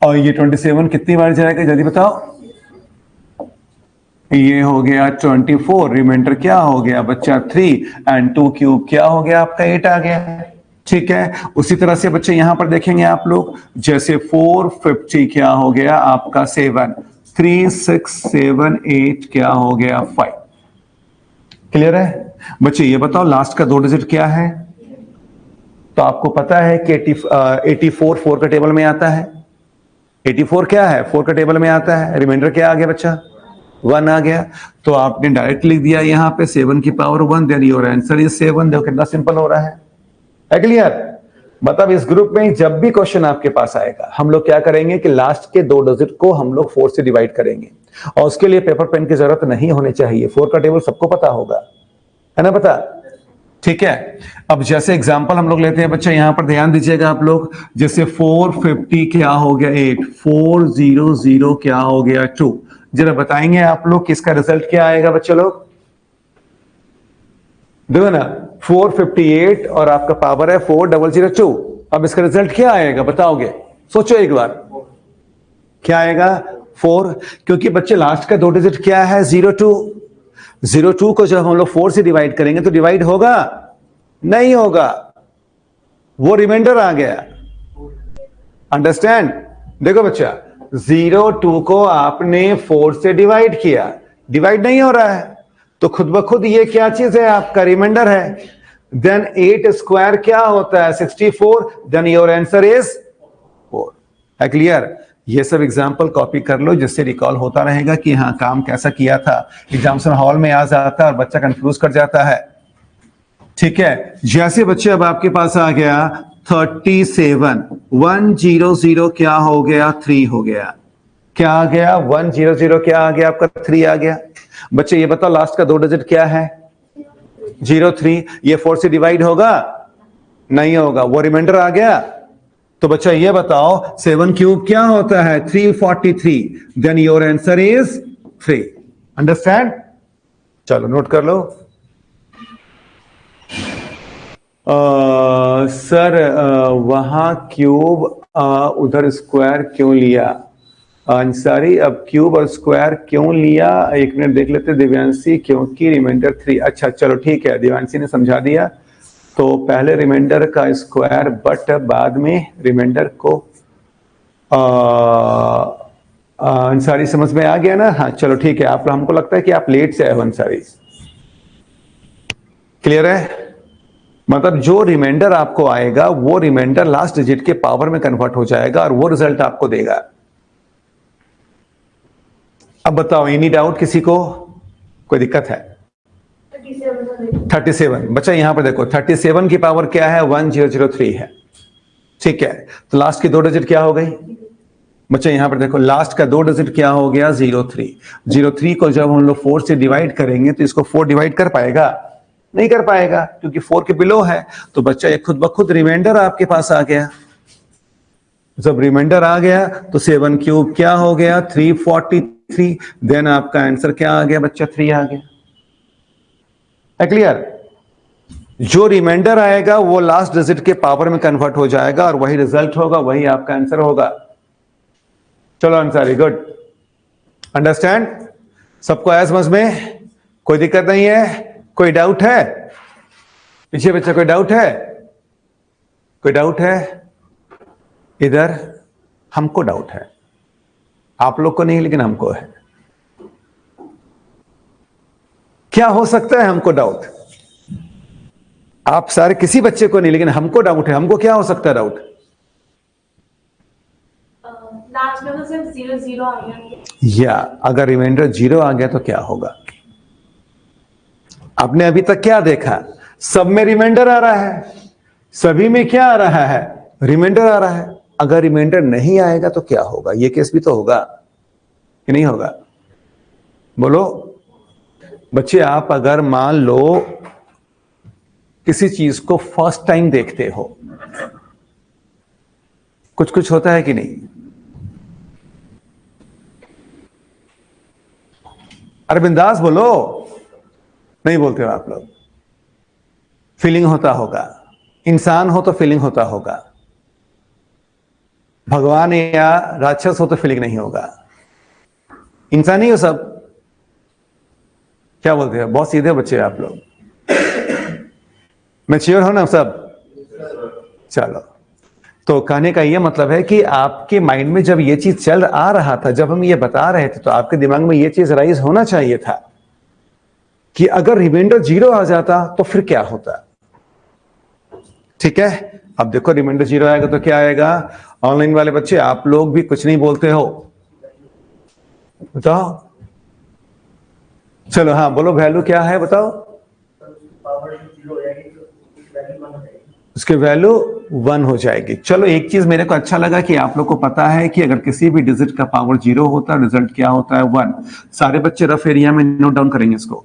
और ये 27 कितनी बार जाएगा जल्दी बताओ, ये हो गया 24, रिमाइंडर क्या हो गया बच्चा 3 एंड 2 क्यूब क्या हो गया आपका 8 आ गया, ठीक है। उसी तरह से बच्चे यहां पर देखेंगे आप लोग, जैसे 450 क्या हो गया आपका 7, 3 6 7 8 क्या हो गया 5। क्लियर है बच्चे, ये बताओ लास्ट का दो डिजिट क्या है, तो आपको पता है कि 84 4 का टेबल में आता है, 84 क्या है 4 का टेबल में आता है, रिमाइंडर क्या आ गया बच्चा 1 आ गया, तो आपने डायरेक्ट लिख दिया यहां पे 7 की power 1, then your answer is 7। देखो कितना सिंपल हो रहा है क्लियर। मतलब इस ग्रुप में जब भी क्वेश्चन आपके पास आएगा, हम लोग क्या करेंगे कि लास्ट के दो डिजिट को हम लोग 4 से डिवाइड करेंगे, और उसके लिए पेपर पेन की जरूरत नहीं होनी चाहिए, 4 का टेबल सबको पता होगा, है ना पता, ठीक है। अब जैसे एग्जांपल हम लोग लेते हैं बच्चा, यहां पर ध्यान दीजिएगा आप लोग, जैसे 450 क्या हो गया 8, 400 क्या हो गया 2। जरा बताएंगे आप लोग कि इसका रिजल्ट क्या आएगा बच्चे लोग, देखो ना 458 और आपका पावर है 4002। अब इसका रिजल्ट क्या आएगा बताओगे, सोचो एक बार, क्या आएगा 4, क्योंकि बच्चे लास्ट का दो डिजिट क्या है 02। 02 को जब हम लोग 4 से डिवाइड करेंगे तो डिवाइड होगा नहीं होगा, वो रिमाइंडर आ गया, अंडरस्टैंड। देखो बच्चा 02 को आपने 4 से डिवाइड किया, डिवाइड नहीं हो रहा है, तो खुद ब खुद ये क्या चीज है, आपका रिमाइंडर है। देन 8 स्क्वायर क्या होता है 64, देन योर आंसर इज 4। है क्लियर। ये सब एग्जांपल कॉपी कर लो जिससे रिकॉल होता रहेगा कि हाँ काम कैसा किया था, एग्जामिनेशन हॉल में आ जाता है और बच्चा कंफ्यूज कर जाता है, ठीक है। जैसे बच्चे अब आपके पास आ गया 37, 100 क्या हो गया 3 हो गया, क्या आ गया 100 क्या आ गया आपका 3 आ गया। बच्चे ये बताओ लास्ट का दो डिजिट क्या है 03, ये 4 से डिवाइड होगा नहीं होगा, वो रिमाइंडर आ गया। तो बच्चा ये बताओ 7 क्यूब क्या होता है 343, then your answer is 3। Understand, चलो नोट कर लो। सर वहां क्यूब उधर स्क्वायर क्यों लिया अंसारी, अब क्यूब और स्क्वायर क्यों लिया, एक मिनट देख लेते दिव्यांशी, क्योंकि रिमाइंडर 3। अच्छा चलो ठीक है, दिव्यांशी ने समझा दिया, तो पहले रिमाइंडर का स्क्वायर बट बाद में रिमाइंडर को अंसारी समझ में आ गया ना। हाँ चलो ठीक है, आप हमको लगता है कि आप लेट से आए हो अंसारी, क्लियर है। मतलब जो रिमाइंडर आपको आएगा वो रिमाइंडर लास्ट डिजिट के पावर में कन्वर्ट हो जाएगा और वो रिजल्ट आपको देगा। अब बताओ एनी डाउट किसी को, कोई दिक्कत है 37 बच्चा यहां पर देखो 37 की पावर क्या है 1003 है, ठीक है, तो लास्ट की 2 डिजिट क्या हो गई बच्चे? यहां पर देखो लास्ट का 2 डिजिट क्या हो गया? 03। 03 को जब हम लोग 4 से डिवाइड करेंगे तो इसको 4 डिवाइड कर पाएगा? नहीं कर पाएगा, क्योंकि 4 के बिलो है। तो बच्चा ये खुद ब खुद रिमाइंडर आपके पास आ गया। जब रिमाइंडर आ गया तो 7 क्यूब क्या हो गया? 343। देन आपका आंसर क्या आ गया बच्चा? 3 आ गया। है क्लियर? जो रिमाइंडर आएगा वो लास्ट डिजिट के पावर में कन्वर्ट हो जाएगा और वही रिजल्ट होगा, वही आपका आंसर होगा। चलो आंसर, वेरी गुड। अंडरस्टैंड? सबको आया समझ में? कोई दिक्कत नहीं है? कोई डाउट है पीछे बच्चा? कोई डाउट है? कोई डाउट है? इधर हमको डाउट है, आप लोग को नहीं लेकिन हमको है। क्या हो सकता है हमको डाउट? आप सारे किसी बच्चे को नहीं लेकिन हमको डाउट है। हमको क्या हो सकता है डाउट? लास्ट में तो सिर्फ 0 आ गया, या अगर रिमाइंडर 0 आ गया तो क्या होगा? आपने अभी तक क्या देखा? सब में रिमाइंडर आ रहा है, सभी में क्या आ रहा है? रिमाइंडर आ रहा है। अगर रिमाइंडर नहीं आएगा तो क्या होगा? ये केस भी तो होगा कि नहीं होगा? बोलो बच्चे, आप अगर मान लो किसी चीज को फर्स्ट टाइम देखते हो, कुछ कुछ होता है कि नहीं? अरे बिंदास बोलो, नहीं बोलते हो आप लोग। फीलिंग होता होगा, इंसान हो तो फीलिंग होता होगा, भगवान या राक्षस हो तो फीलिंग नहीं होगा। इंसान ही हो सब। क्या बोलते हो? बहुत सीधे बच्चे आप लोग, मैच्योर हो ना सब? चलो, तो कहने का यह मतलब है कि आपके माइंड में जब ये चीज चल आ रहा था, जब हम ये बता रहे थे, तो आपके दिमाग में ये चीज राइज होना चाहिए था कि अगर रिमाइंडर 0 आ जाता तो फिर क्या होता। ठीक है, अब देखो रिमाइंडर 0 आएगा तो क्या आएगा? ऑनलाइन वाले बच्चे आप लोग भी कुछ नहीं बोलते हो, बताओ। चलो हाँ बोलो, वैल्यू क्या है बताओ? उसके वैल्यू 1 हो जाएगी। चलो एक चीज मेरे को अच्छा लगा कि आप लोग को पता है कि अगर किसी भी डिजिट का पावर 0 होता है, रिजल्ट क्या होता है? 1। सारे बच्चे रफ एरिया में नोट डाउन करेंगे इसको।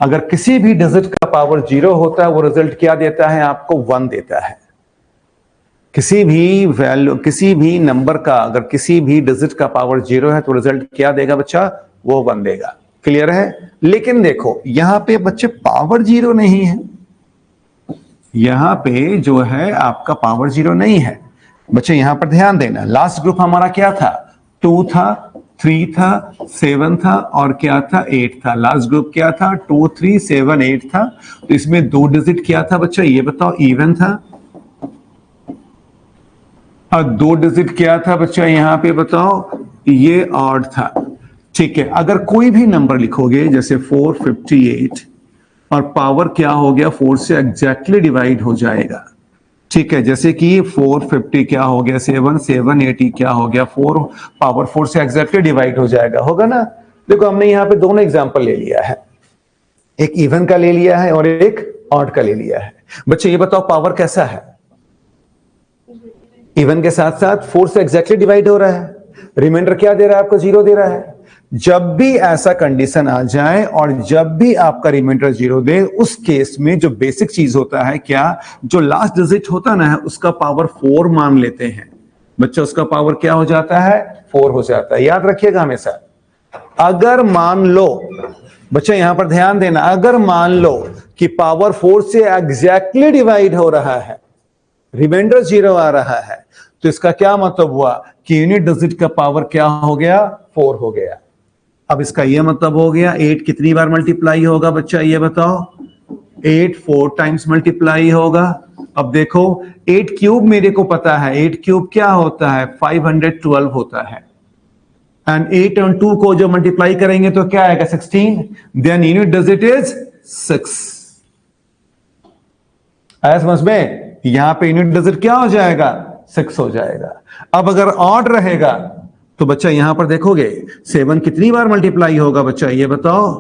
अगर किसी भी डिजिट का पावर 0 होता है, वो रिजल्ट क्या देता है? आपको 1 देता है। किसी भी वैल्यू, किसी भी नंबर का अगर किसी भी डिजिट का पावर 0 है तो रिजल्ट क्या देगा बच्चा? वो 1 देगा। क्लियर है? लेकिन देखो यहां पे बच्चे पावर 0 नहीं है, यहां पे जो है आपका पावर 0 नहीं है। बच्चे यहां पर ध्यान देना, लास्ट ग्रुप हमारा क्या था? 2 था, 3 था, 7 था और क्या था? 8 था। लास्ट ग्रुप क्या था? 2, 3, 7, 8 था। तो इसमें 2 डिजिट क्या था बच्चा? ये बताओ, इवन था। और 2 डिजिट क्या था बच्चा? यहां पे बताओ, ये ऑड था। ठीक है, अगर कोई भी नंबर लिखोगे जैसे 458 और पावर क्या हो गया? 4 से एग्जैक्टली डिवाइड हो जाएगा। ठीक है, जैसे कि 450 क्या हो गया? 7, 780 क्या हो गया? 4 पावर 4 से एग्जैक्टली डिवाइड हो जाएगा। होगा ना? देखो हमने यहां पे दोनों एग्जांपल ले लिया है, एक इवन का ले लिया है और एक ऑड का ले लिया है। बच्चे ये बताओ पावर कैसा है? इवन के साथ साथ 4 से एग्जैक्टली डिवाइड हो रहा है। रिमाइंडर क्या दे रहा है आपको? 0 दे रहा है। जब भी ऐसा कंडीशन आ जाए और जब भी आपका रिमाइंडर 0 दे, उस केस में जो बेसिक चीज होता है क्या? जो लास्ट डिजिट होता ना है उसका पावर 4 मान लेते हैं बच्चा। उसका पावर क्या हो जाता है? 4 हो जाता है। याद रखिएगा हमेशा। अगर मान लो बच्चा, यहां पर ध्यान देना, अगर मान लो कि पावर 4 से एग्जैक्टली डिवाइड हो रहा है, रिमाइंडर 0 आ रहा है, तो इसका क्या मतलब हुआ कि यूनिट डिजिट का पावर क्या हो गया? 4 हो गया। अब इसका यह मतलब हो गया 8 कितनी बार मल्टीप्लाई होगा बच्चा? ये बताओ। 8 4 टाइम्स मल्टीप्लाई होगा। अब देखो 8 क्यूब मेरे को पता है, 8 क्यूब क्या होता है? 512 होता है। एंड 8 और 2 को जो मल्टीप्लाई करेंगे तो क्या आएगा? 16। Then unit digit is 6। आया समझ में? यहां पे यूनिट डिजिट क्या हो जाएगा? 6 हो जाएगा। अब अगर ऑड रहेगा तो बच्चा यहां पर देखोगे 7 कितनी बार मल्टीप्लाई होगा बच्चा? ये बताओ।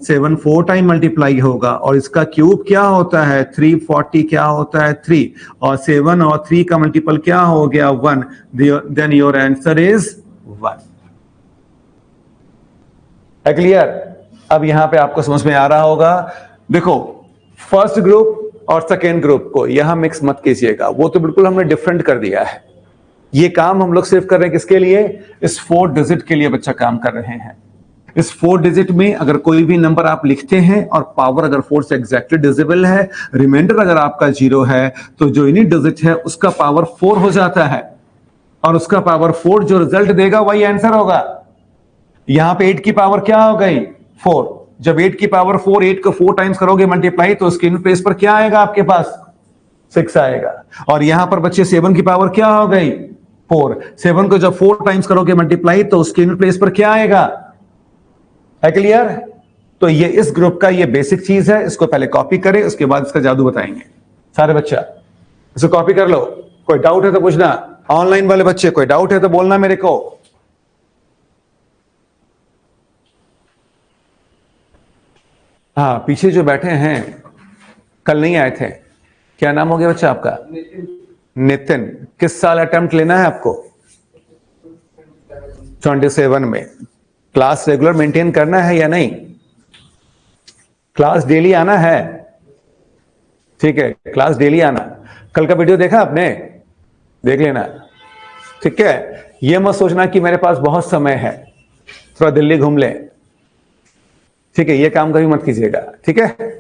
7 4 टाइम मल्टीप्लाई होगा और इसका क्यूब क्या होता है 340 क्या होता है 3 और 7 और 3 का मल्टीपल क्या हो गया 1 देन योर आंसर इज 1। है क्लियर? अब यहां पे आपको समझ में आ रहा होगा। देखो फर्स्ट ग्रुप और सेकेंड ग्रुप को यहां मिक्स मत कीजिएगा, वो तो बिल्कुल हमने डिफरेंट कर दिया है। ये काम हम लोग सिर्फ कर रहे हैं किसके लिए? इस 4 डिजिट के लिए बच्चा काम कर रहे हैं। इस 4 डिजिट में अगर कोई भी नंबर आप लिखते हैं और पावर अगर 4 से एग्जैक्टली डिविजिबल है, रिमाइंडर अगर आपका 0 है, तो जो यूनिट डिजिट है उसका पावर 4 हो जाता है और उसका पावर 4 जो रिजल्ट देगा वही आंसर होगा। यहां पे 8 की पावर क्या हो गई 4। जब 8 की पावर 4 8 को 4 टाइम्स करोगे मल्टीप्लाई तो उसके यूनिट प्लेस पर क्या आएगा आपके पास 6 आएगा। और यहां पर बच्चे 7 की पावर क्या हो गई 4। 7 को जब 4 टाइम्स करोगे मल्टीप्लाई तो उसके यूनिट प्लेस पर क्या आएगा। है क्लियर? तो ये इस ग्रुप का ये बेसिक चीज है, इसको पहले कॉपी करें उसके बाद इसका जादू बताएंगे। सारे बच्चा इसको कॉपी कर लो, कोई डाउट है तो पूछना। ऑनलाइन वाले बच्चे कोई डाउट है तो बोलना मेरे को। हाँ पीछे जो बैठे हैं कल नहीं आए थे, क्या नाम हो गया बच्चा आपका? नितिन। किस साल अटेम्प्ट लेना है आपको? 27 में। क्लास रेगुलर मेंटेन करना है या नहीं? क्लास डेली आना है? ठीक है क्लास डेली आना। कल का वीडियो देखा आपने? देख लेना। ठीक है, ये मत सोचना कि मेरे पास बहुत समय है थोड़ा दिल्ली घूम ले। ठीक है, ये काम कभी मत कीजिएगा। ठीक है,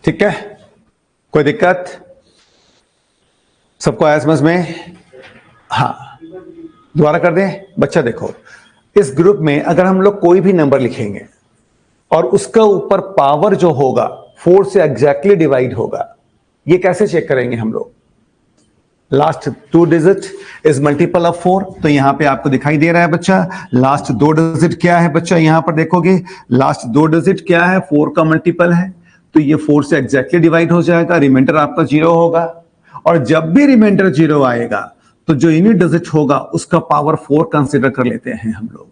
ठीक है, कोई दिक्कत? सबको आया समझ में? हाँ दोबारा कर दें। बच्चा देखो, इस ग्रुप में अगर हम लोग कोई भी नंबर लिखेंगे और उसका ऊपर पावर जो होगा 4 से एग्जैक्टली डिवाइड होगा, ये कैसे चेक करेंगे हम लोग? Last 2 digit is multiple of 4, तो यहां पे आपको दिखाई दे रहा है बच्चा लास्ट 2 डिजिट क्या है बच्चा, यहां पर देखोगे लास्ट 2 डिजिट क्या है 4 का मल्टीपल है, तो ये 4 से एग्जैक्टली डिवाइड हो जाएगा, रिमाइंडर आपका 0 होगा। और जब भी रिमाइंडर 0 आएगा तो जो यूनिट डिजिट होगा उसका पावर 4 कंसीडर कर लेते हैं हम लोग।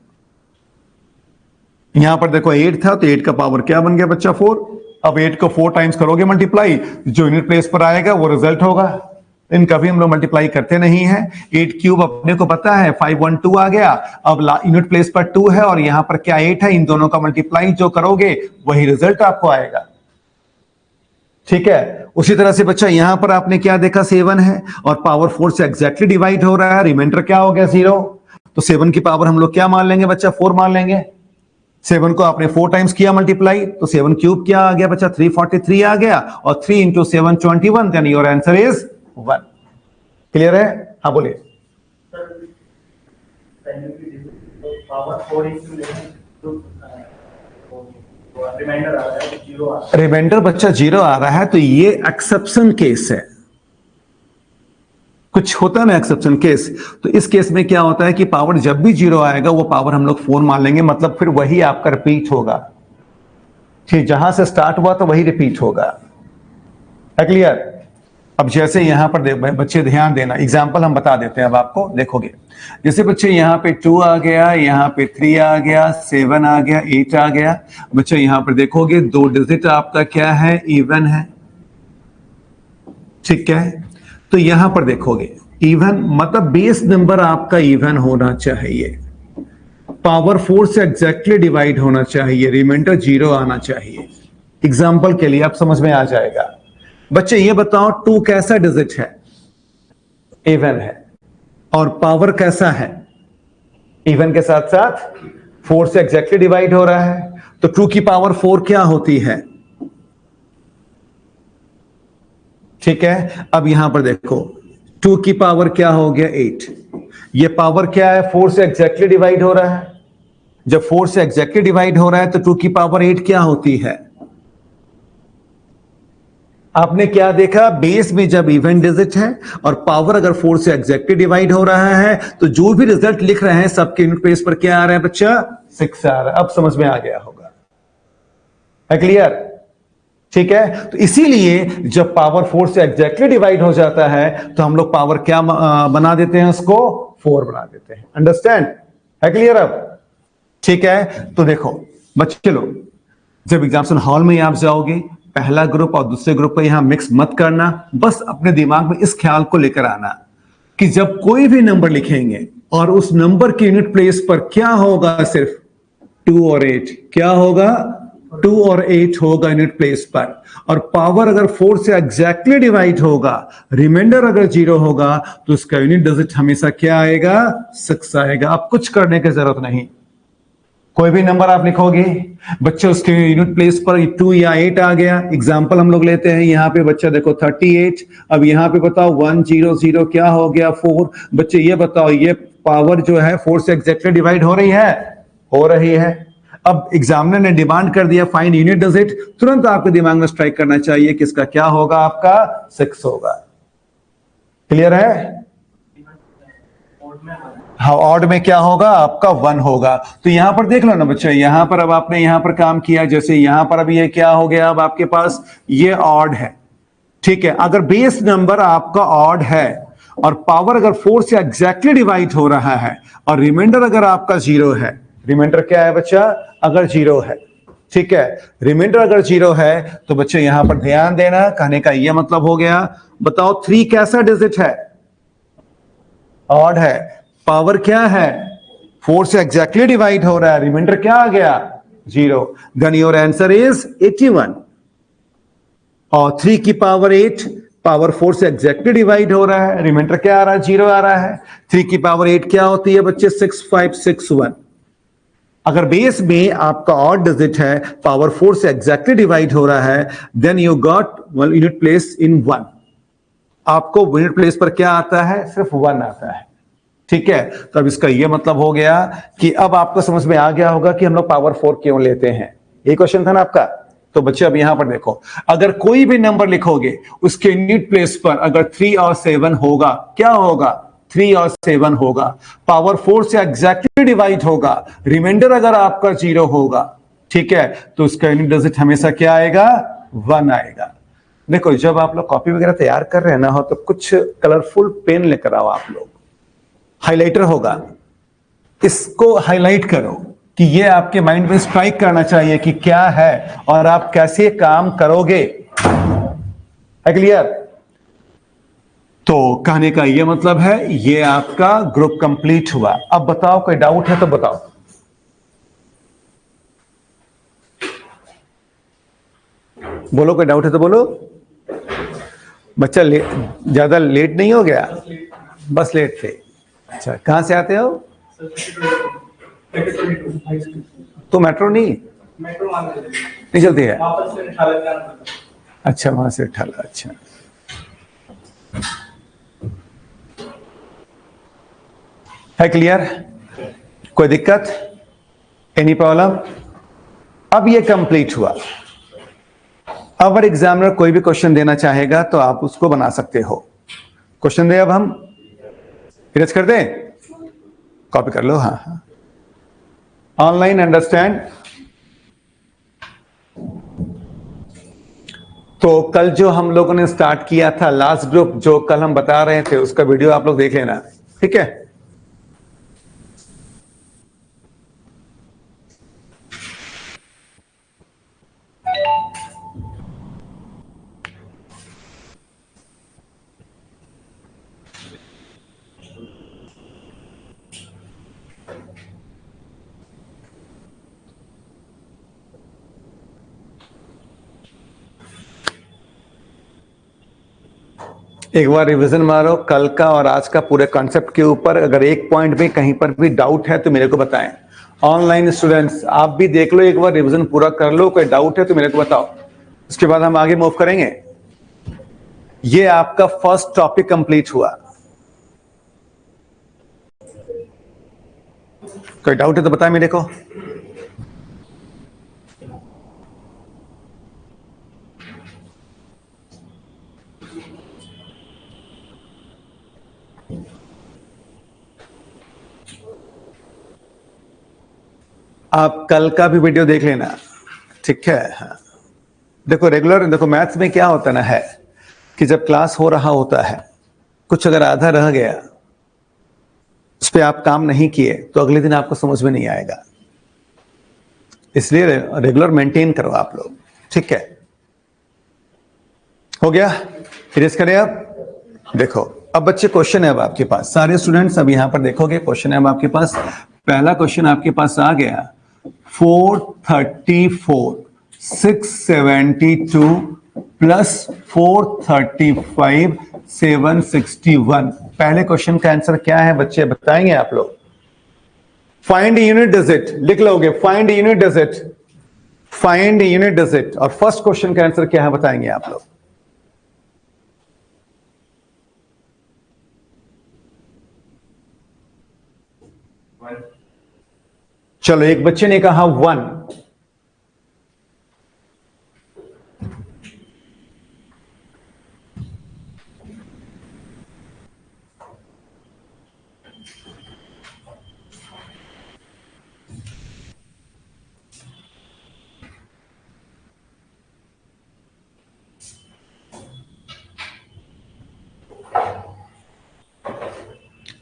यहां पर देखो 8 था तो 8 का पावर क्या बन गया बच्चा 4। अब 8 को 4 टाइम्स करोगे मल्टीप्लाई, जो यूनिट प्लेस पर आएगा वो रिजल्ट होगा। इनका भी हम लोग मल्टीप्लाई करते नहीं है। 8 क्यूब अपने को पता है 512 आ गया। अब यूनिट प्लेस पर 2 है और यहां पर क्या 8 है, इन दोनों का मल्टीप्लाई जो करोगे वही रिजल्ट आपको आएगा। ठीक है, उसी तरह से बच्चा यहां पर आपने क्या देखा 7 है और पावर 4 से एग्जैक्टली डिवाइड हो रहा है, रिमाइंडर क्या हो गया 0, तो 7 की पावर हम लोग क्या मान लेंगे बच्चा 4 मान लेंगे। 7 को आपने 4 टाइम्स किया मल्टीप्लाई तो 7 क्यूब क्या आ गया बच्चा 343 आ गया और 3 into 7 21, then your answer is 1। Clear है? हाँ बोलिए। रिमाइंडर बच्चा 0 आ रहा है तो ये एक्सेप्शन केस है। कुछ होता है ना एक्सेप्शन केस, तो इस केस में क्या होता है कि पावर जब भी 0 आएगा वो पावर हम लोग 4 मान लेंगे, मतलब फिर वही आपका रिपीट होगा। ठीक, जहां से स्टार्ट हुआ तो वही रिपीट होगा। है क्लियर? अब जैसे यहां पर बच्चे ध्यान देना, एग्जांपल हम बता देते हैं अब आपको, देखोगे जैसे बच्चे यहां पे 2 आ गया, यहां पे 3 आ गया, 7 आ गया, 8 आ गया। बच्चे यहां पर देखोगे 2 डिजिट आपका क्या है इवन है। ठीक है, तो यहां पर देखोगे इवन मतलब बेस नंबर आपका इवन होना चाहिए, पावर 4 से एग्जैक्टली डिवाइड होना चाहिए, रिमाइंडर 0 आना चाहिए। एग्जांपल के लिए आप समझ में आ जाएगा। बच्चे ये बताओ 2 कैसा डिजिट है? इवन है। और पावर कैसा है? इवन के साथ साथ 4 से एग्जैक्टली डिवाइड हो रहा है, तो 2 की पावर 4 क्या होती है? ठीक है, अब यहां पर देखो 2 की पावर क्या हो गया 8। ये पावर क्या है? 4 से एग्जैक्टली डिवाइड हो रहा है। जब 4 से एग्जैक्टली डिवाइड हो रहा है तो 2 की पावर 8 क्या होती है? आपने क्या देखा? बेस में जब इवन डिजिट है और पावर अगर 4 से एग्जैक्टली डिवाइड हो रहा है तो जो भी रिजल्ट लिख रहे हैं सबके यूनिट प्लेस पर क्या आ रहा है बच्चा? 6 आ रहा है। अब समझ में आ गया होगा, है क्लियर? ठीक है, तो इसीलिए जब पावर 4 से एग्जैक्टली डिवाइड हो जाता है तो हम लोग पावर क्या बना देते हैं? उसको 4 बना देते हैं। अंडरस्टैंड? है क्लियर अब? ठीक है, तो देखो बच्चे लोग, जब एग्जामिनेशन हॉल में आप जाओगे, पहला ग्रुप और दूसरे ग्रुप को यहां मिक्स मत करना। बस अपने दिमाग में इस ख्याल को लेकर आना कि जब कोई भी नंबर लिखेंगे और उस नंबर के यूनिट प्लेस पर क्या होगा? सिर्फ 2 और 8। क्या होगा? 2 और 8 होगा यूनिट प्लेस पर। और पावर अगर 4 से एग्जैक्टली डिवाइड होगा, रिमाइंडर अगर 0 होगा, तो उसका यूनिट डिजिट हमेशा क्या आएगा? 6 आएगा। अब कुछ करने की जरूरत नहीं। कोई भी नंबर आप लिखोगे बच्चे, उसके यूनिट प्लेस पर 2 या 8 आ गया। एग्जांपल हम लोग लेते हैं, यहां पे बच्चा देखो 38। अब यहां पे बताओ 100 क्या हो गया? 4। बच्चे ये बताओ, ये पावर जो है 4 से एग्जैक्टली डिवाइड हो रही है? हो रही है। अब एग्जामिनर ने डिमांड कर दिया फाइंड यूनिट डिजिट, तुरंत आपके दिमाग में स्ट्राइक करना चाहिए कि इसका क्या होगा? आपका 6 होगा। क्लियर है? हाँ, ऑड में क्या होगा? आपका 1 होगा। तो यहां पर देख लो ना बच्चे, यहां पर अब आपने यहां पर काम किया, जैसे यहां पर अब ये क्या हो गया? अब आपके पास ये ऑड है। ठीक है, अगर बेस नंबर आपका ऑड है और पावर अगर 4 से एग्जैक्टली डिवाइड हो रहा है और रिमाइंडर अगर आपका 0 है, रिमाइंडर क्या है बच्चा? अगर 0 है, ठीक है, रिमाइंडर अगर 0 है तो बच्चे यहां पर ध्यान देना। कहने का यह मतलब हो गया, बताओ 3 कैसा डिजिट है? ऑड है। पावर क्या है? 4 से एग्जैक्टली डिवाइड हो रहा है, रिमाइंडर क्या आ गया? 0। Then your answer is 81। और 3 की पावर 8, पावर 4 से एग्जैक्टली डिवाइड हो रहा है, रिमाइंडर क्या आ रहा है? 0 आ रहा है। 3 की पावर 8 क्या होती है बच्चे? 6561। अगर बेस में आपका ऑड डिजिट है, पावर 4 से एग्जैक्टली डिवाइड हो रहा है, then you got unit place in 1। आपको यूनिट प्लेस पर क्या आता है? सिर्फ 1 आता है। ठीक है, तो अब इसका यह मतलब हो गया कि अब आपको समझ में आ गया होगा कि हम लोग पावर 4 क्यों लेते हैं। ये क्वेश्चन था ना आपका। तो बच्चे अब यहां पर देखो, अगर कोई भी नंबर लिखोगे उसके यूनिट प्लेस पर अगर 3 और 7 होगा, क्या होगा? 3 और 7 होगा। पावर 4 से एग्जैक्टली डिवाइड होगा, रिमाइंडर अगर आपका 0 होगा, ठीक है, तो उसका यूनिट डिजिट हमेशा क्या आएगा? 1 आएगा। देखो, जब आप लोग कॉपी वगैरह तैयार कर रहे हैं ना हो, तो कुछ कलरफुल पेन लेकर आओ आप लोग। हाइलाइटर होगा, इसको हाईलाइट करो कि ये आपके माइंड में स्ट्राइक करना चाहिए कि क्या है और आप कैसे काम करोगे। है क्लियर? तो कहने का ये मतलब है, ये आपका ग्रुप कंप्लीट हुआ। अब बताओ, कोई डाउट है तो बताओ। बोलो, कोई डाउट है तो बोलो। बच्चा ज्यादा लेट नहीं हो गया? बस लेट थे। अच्छा, कहां से आते हो? तो मेट्रो नहीं चलती है? अच्छा, वहां से ठाला। अच्छा, है क्लियर? कोई दिक्कत? Any problem? अब ये कंप्लीट हुआ। अगर एग्जामिनर कोई भी क्वेश्चन देना चाहेगा तो आप उसको बना सकते हो। क्वेश्चन दे, अब हम फिनिश कर दें? कॉपी कर लो। हाँ हाँ, ऑनलाइन अंडरस्टैंड। तो कल जो हम लोगों ने स्टार्ट किया था, लास्ट ग्रुप जो कल हम बता रहे थे, उसका वीडियो आप लोग देख लेना, ठीक है? एक बार रिवीजन मारो कल का और आज का पूरे कॉन्सेप्ट के ऊपर। अगर एक पॉइंट में कहीं पर भी डाउट है तो मेरे को बताएं। ऑनलाइन स्टूडेंट्स आप भी देख लो, एक बार रिवीजन पूरा कर लो, कोई डाउट है तो मेरे को बताओ, उसके बाद हम आगे मूव करेंगे। ये आपका फर्स्ट टॉपिक कंप्लीट हुआ। कोई डाउट है तो बताएं मेरे को। आप कल का भी वीडियो देख लेना, ठीक है। हाँ। देखो रेगुलर, देखो मैथ्स में क्या होता ना है कि जब क्लास हो रहा होता है, कुछ अगर आधा रह गया, उस पर आप काम नहीं किए तो अगले दिन आपको समझ में नहीं आएगा। इसलिए रेगुलर मेंटेन करो आप लोग, ठीक है। हो गया, फिनिश करें अब। देखो अब बच्चे क्वेश्चन है अब आपके पास, सारे स्टूडेंट्स अब यहां पर देखोगे क्वेश्चन है अब आपके पास। पहला क्वेश्चन आपके पास आ गया 434 672 प्लस 435 761। पहले क्वेश्चन का आंसर क्या है बच्चे बताएंगे आप लोग। फाइंड यूनिट डिजिट लिख लोगे, find unit digit, find unit digit. और फर्स्ट क्वेश्चन का आंसर क्या है बताएंगे आप लोग। चलो एक बच्चे ने कहा 1,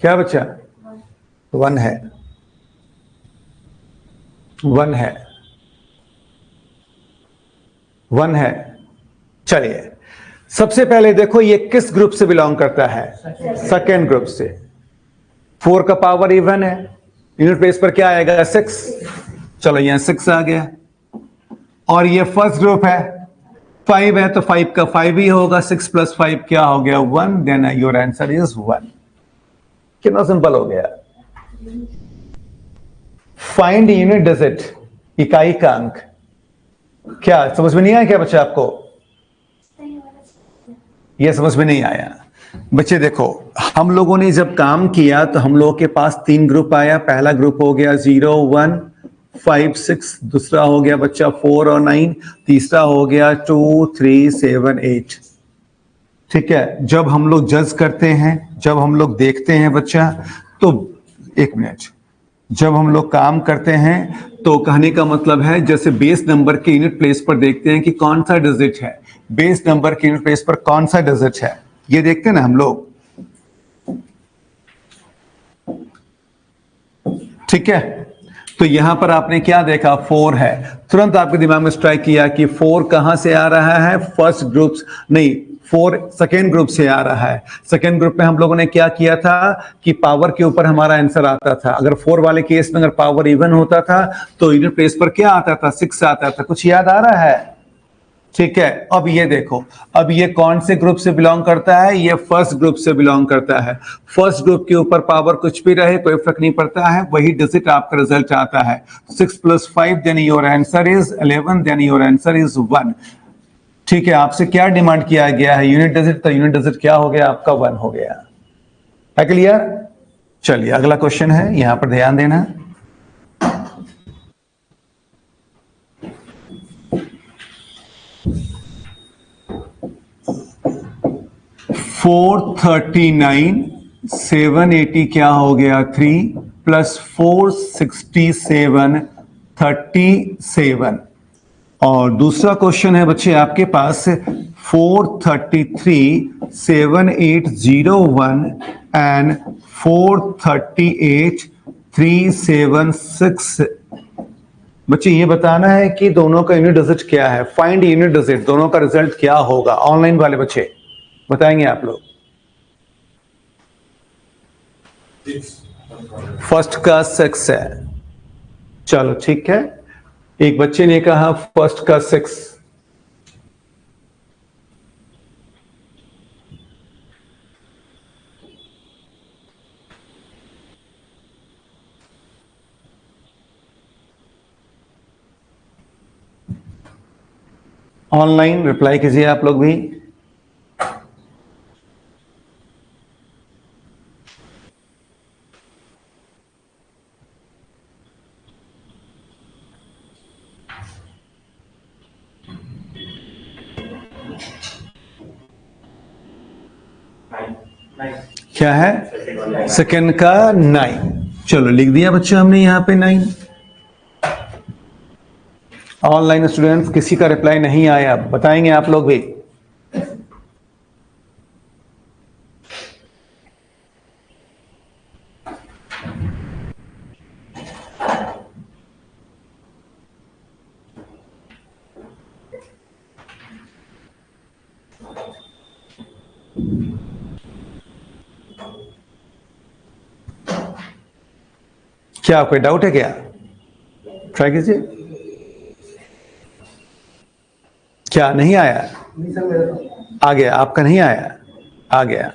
क्या बच्चा 1 है, 1 है, 1 है। चलिए सबसे पहले देखो ये किस ग्रुप से बिलोंग करता है, सेकेंड ग्रुप से। 4 का पावर इवन है, यूनिट प्लेस पर क्या आएगा 6। चलो यहां 6 आ गया। और ये फर्स्ट ग्रुप है, 5 है तो 5 का 5 ही होगा, 6 प्लस 5 क्या हो गया 1। Then your answer is 1। कितना सिंपल हो गया। फाइंड यूनिट डिजिट, इकाई का अंक। क्या समझ में नहीं आया क्या बच्चे आपको, ये समझ में नहीं आया। बच्चे देखो हम लोगों ने जब काम किया तो हम लोगों के पास 3 ग्रुप आया। पहला ग्रुप हो गया 0 1 5 6, दूसरा हो गया बच्चा 4 और 9, तीसरा हो गया 2 3 7 8। ठीक है, जब हम लोग जज करते हैं, जब हम लोग देखते हैं बच्चा, तो एक मिनट, जब हम लोग काम करते हैं तो कहने का मतलब है जैसे बेस नंबर के यूनिट प्लेस पर देखते हैं कि कौन सा डिजिट है, बेस नंबर के यूनिट प्लेस पर कौन सा डिजिट है, ये देखते हैं ना हम लोग। ठीक है, तो यहां पर आपने क्या देखा 4 है, तुरंत आपके दिमाग में स्ट्राइक किया कि 4 कहां से आ रहा है, फर्स्ट ग्रुप नहीं, 4 सेकेंड ग्रुप से आ रहा है। सेकेंड ग्रुप में हम लोगों ने क्या किया था कि पावर के ऊपर हमारा आंसर आता था। अगर 4 वाले केस में अगर पावर इवन होता था तो यूनिट प्लेस पर क्या आता था 6 आता था। कुछ याद आ रहा है, ठीक है। अब ये देखो, अब ये कौन से ग्रुप से बिलोंग करता है, ये फर्स्ट ग्रुप से बिलोंग करता है। फर्स्ट ग्रुप के ऊपर पावर कुछ भी रहे कोई फर्क नहीं पड़ता है, वही डिजिट आपका रिजल्ट आता है। 6 plus 5 then your answer is 11, then your answer is 1। ठीक है, आपसे क्या डिमांड किया गया है यूनिट डिजिट, तो यूनिट डिजिट क्या हो गया आपका 1 हो गया। है क्लियर। चलिए अगला क्वेश्चन है, यहां पर ध्यान देना। फोर 39 780 क्या हो गया 3 प्लस 467 37। और दूसरा क्वेश्चन है बच्चे आपके पास 433 7801 एंड 438 376। बच्चे ये बताना है कि दोनों का यूनिट डिजिट क्या है। फाइंड यूनिट डिजिट, दोनों का रिजल्ट क्या होगा। ऑनलाइन वाले बच्चे बताएंगे आप लोग। फर्स्ट का 6 है, चलो ठीक है। एक बच्चे ने कहा फर्स्ट का 6, ऑनलाइन रिप्लाई कीजिए आप लोग भी। क्या है? सेकंड का 9। चलो लिख दिया बच्चों हमने यहां पे 9। ऑनलाइन स्टूडेंट्स किसी का रिप्लाई नहीं आया, बताएंगे आप लोग भी। क्या कोई डाउट है क्या? ट्राई कीजिए। क्या नहीं आया? आ गया, आपका नहीं आया? आ गया।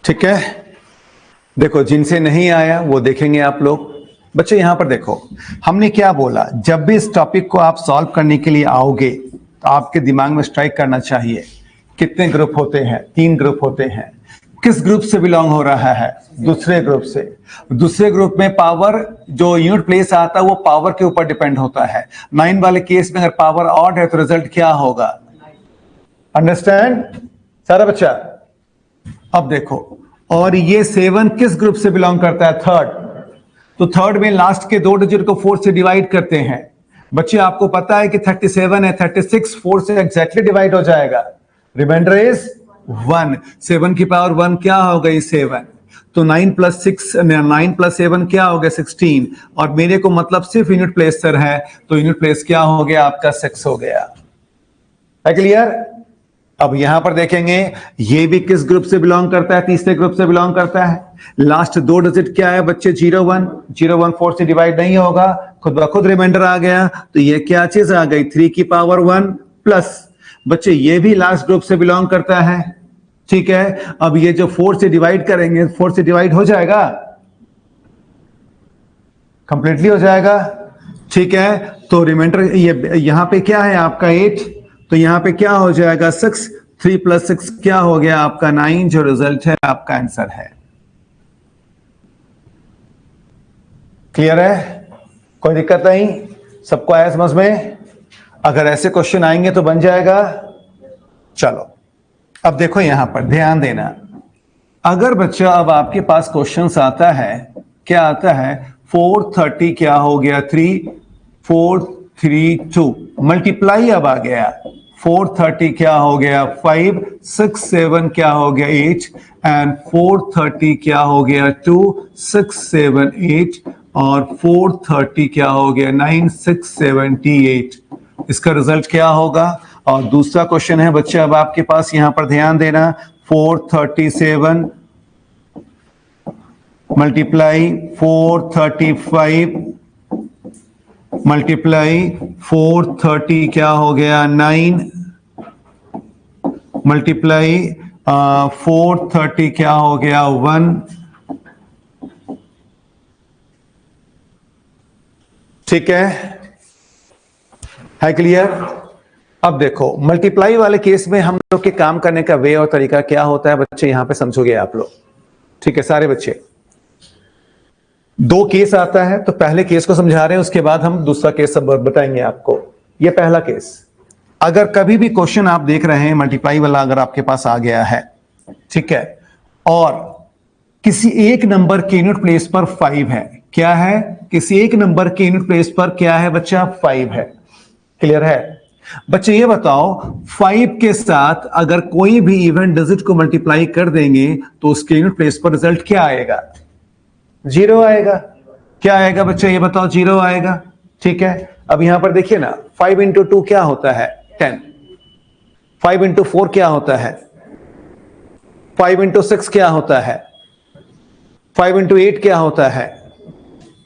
ठीक है, देखो जिनसे नहीं आया वो देखेंगे आप लोग। बच्चे यहां पर देखो, हमने क्या बोला, जब भी इस टॉपिक को आप सॉल्व करने के लिए आओगे तो आपके दिमाग में स्ट्राइक करना चाहिए कितने ग्रुप होते हैं? 3 ग्रुप होते हैं। किस ग्रुप से बिलोंग हो रहा है? दूसरे ग्रुप से। दूसरे ग्रुप में पावर जो यूनिट प्लेस आता है वो पावर के ऊपर डिपेंड होता है। 9 वाले केस में अगर पावर ऑड है तो रिजल्ट क्या होगा? अंडरस्टैंड सारा बच्चा? अब देखो, और ये 7 किस ग्रुप से बिलोंग करता है? थर्ड। तो थर्ड में लास्ट के 2 डिजिट को 4 से डिवाइड करते हैं। बच्चे आपको पता है कि 37 है, 36 4 से एग्जैक्टली डिवाइड हो जाएगा। Reminder is 1। 7 की पावर 1 क्या हो गई? 7। तो 9 प्लस 7 क्या हो गया? 16। और मेरे को मतलब सिर्फ यूनिट प्लेस सर है, तो यूनिट प्लेस क्या हो गया आपका? 6 हो गया। है क्लियर? अब यहां पर देखेंगे ये भी किस ग्रुप से बिलोंग करता है? तीसरे ग्रुप से बिलोंग करता है। लास्ट 2 डिजिट क्या है बच्चे? 01। 01 4 से डिवाइड नहीं होगा, खुद ब खुद रिमाइंडर आ गया। तो ये क्या चीज आ गई? 3 की पावर 1 प्लस। बच्चे ये भी लास्ट ग्रुप से बिलोंग करता है। ठीक है, अब ये जो 4 से डिवाइड करेंगे, 4 से डिवाइड हो जाएगा, कंप्लीटली हो जाएगा। ठीक है, तो रिमाइंडर ये यहां पे क्या है आपका? 8। तो यहां पे क्या हो जाएगा? 6। 3 प्लस 6 क्या हो गया आपका? 9। जो रिजल्ट है आपका आंसर है। क्लियर है? कोई दिक्कत नहीं? सबको आया समझ में? अगर ऐसे क्वेश्चन आएंगे तो बन जाएगा। चलो अब देखो यहां पर ध्यान देना, अगर बच्चा अब आपके पास क्वेश्चन आता है, क्या आता है? 430 क्या हो गया? 3 4 3 2 मल्टीप्लाई अब आ गया। 430 क्या हो गया? 5 6 7 क्या हो गया? 8 एंड 430 क्या हो गया? 2 6 7 8 और 430 क्या हो गया? 9 6 78। इसका रिजल्ट क्या होगा? और दूसरा क्वेश्चन है बच्चे अब आपके पास, यहां पर ध्यान देना, 437 मल्टीप्लाई 435 मल्टीप्लाई 430 क्या हो गया? 9 मल्टीप्लाई 430 क्या हो गया? 1। ठीक है क्लियर? अब देखो मल्टीप्लाई वाले केस में हम लोग के काम करने का वे और तरीका क्या होता है बच्चे, यहां पे समझोगे आप लोग। ठीक है सारे बच्चे? 2 केस आता है, तो पहले केस को समझा रहे हैं, उसके बाद हम दूसरा केस सब बताएंगे आपको। ये पहला केस, अगर कभी भी क्वेश्चन आप देख रहे हैं मल्टीप्लाई वाला अगर आपके पास आ गया है, ठीक है, और किसी एक नंबर के यूनिट प्लेस पर 5 है, क्या है? किसी एक नंबर के यूनिट प्लेस पर क्या है बच्चा? 5 है। क्लियर है? बच्चे ये बताओ 5 के साथ अगर कोई भी इवन डिजिट को मल्टीप्लाई कर देंगे तो उसके यूनिट प्लेस पर रिजल्ट क्या आएगा? 0 आएगा। क्या आएगा बच्चे ये बताओ? 0 आएगा। ठीक है, अब यहां पर देखिए ना, 5 इंटू 2 क्या होता है? 10। 5 इंटू 4 क्या होता है? 5 इंटू 6 क्या होता है? 5 इंटू 8 क्या होता है?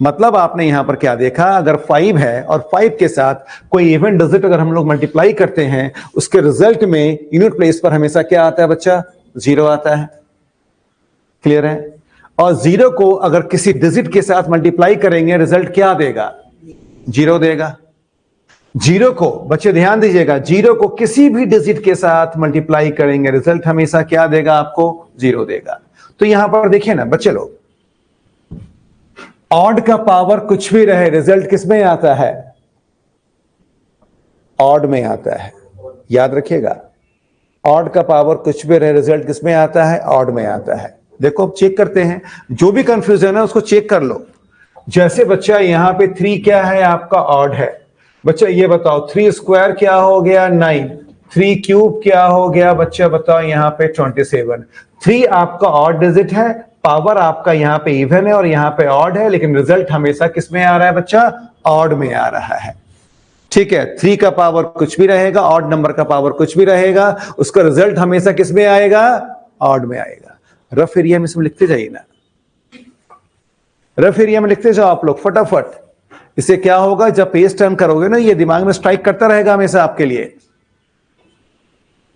मतलब आपने यहां पर क्या देखा, अगर 5 है और 5 के साथ कोई इवन डिजिट अगर हम लोग मल्टीप्लाई करते हैं, उसके रिजल्ट में यूनिट प्लेस पर हमेशा क्या आता है बच्चा, 0 आता है। क्लियर है? और 0 को अगर किसी डिजिट के साथ मल्टीप्लाई करेंगे, रिजल्ट क्या देगा, 0 देगा। 0 को बच्चे ध्यान दीजिएगा, 0 को किसी भी डिजिट के साथ मल्टीप्लाई करेंगे, रिजल्ट हमेशा क्या देगा आपको, 0 देगा। तो यहां पर देखिए ना बच्चे लोग, ऑड का पावर कुछ भी रहे, रिजल्ट किस में आता है, ऑड में आता है। याद रखिएगा, ऑड का पावर कुछ भी रहे, रिजल्ट किस में आता है, ऑड में आता है। देखो अब चेक करते हैं, जो भी कंफ्यूजन है उसको चेक कर लो। जैसे बच्चा यहां पे 3 क्या है आपका, ऑड है। बच्चा ये बताओ 3 स्क्वायर क्या हो गया, 9। 3 क्यूब क्या हो गया बच्चा, बताओ यहां पे 27। 3 आपका ऑड डिजिट है, पावर आपका यहां पे इवन है और यहां पे ऑड है, लेकिन रिजल्ट हमेशा किस में आ रहा है बच्चा, ऑड में आ रहा है। ठीक है, 3 का पावर कुछ भी रहेगा, ऑड नंबर का पावर कुछ भी रहेगा, उसका रिजल्ट हमेशा किस में आएगा, ऑड में आएगा। रफ एरिया में इसमें लिखते जाइए ना, रफ एरिया में लिखते जाओ आप लोग फटाफट। इससे क्या होगा, जब पेज टर्न करोगे ना, ये दिमाग में स्ट्राइक करता रहेगा हमेशा आपके लिए।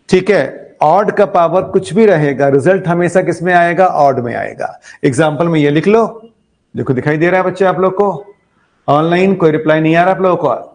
ठीक है, ऑड का पावर कुछ भी रहेगा, रिजल्ट हमेशा किस में आएगा, ऑड में आएगा। एग्जाम्पल में ये लिख लो, देखो दिखाई दे रहा है बच्चे आप लोग को, ऑनलाइन कोई रिप्लाई नहीं आ रहा आप लोगों को।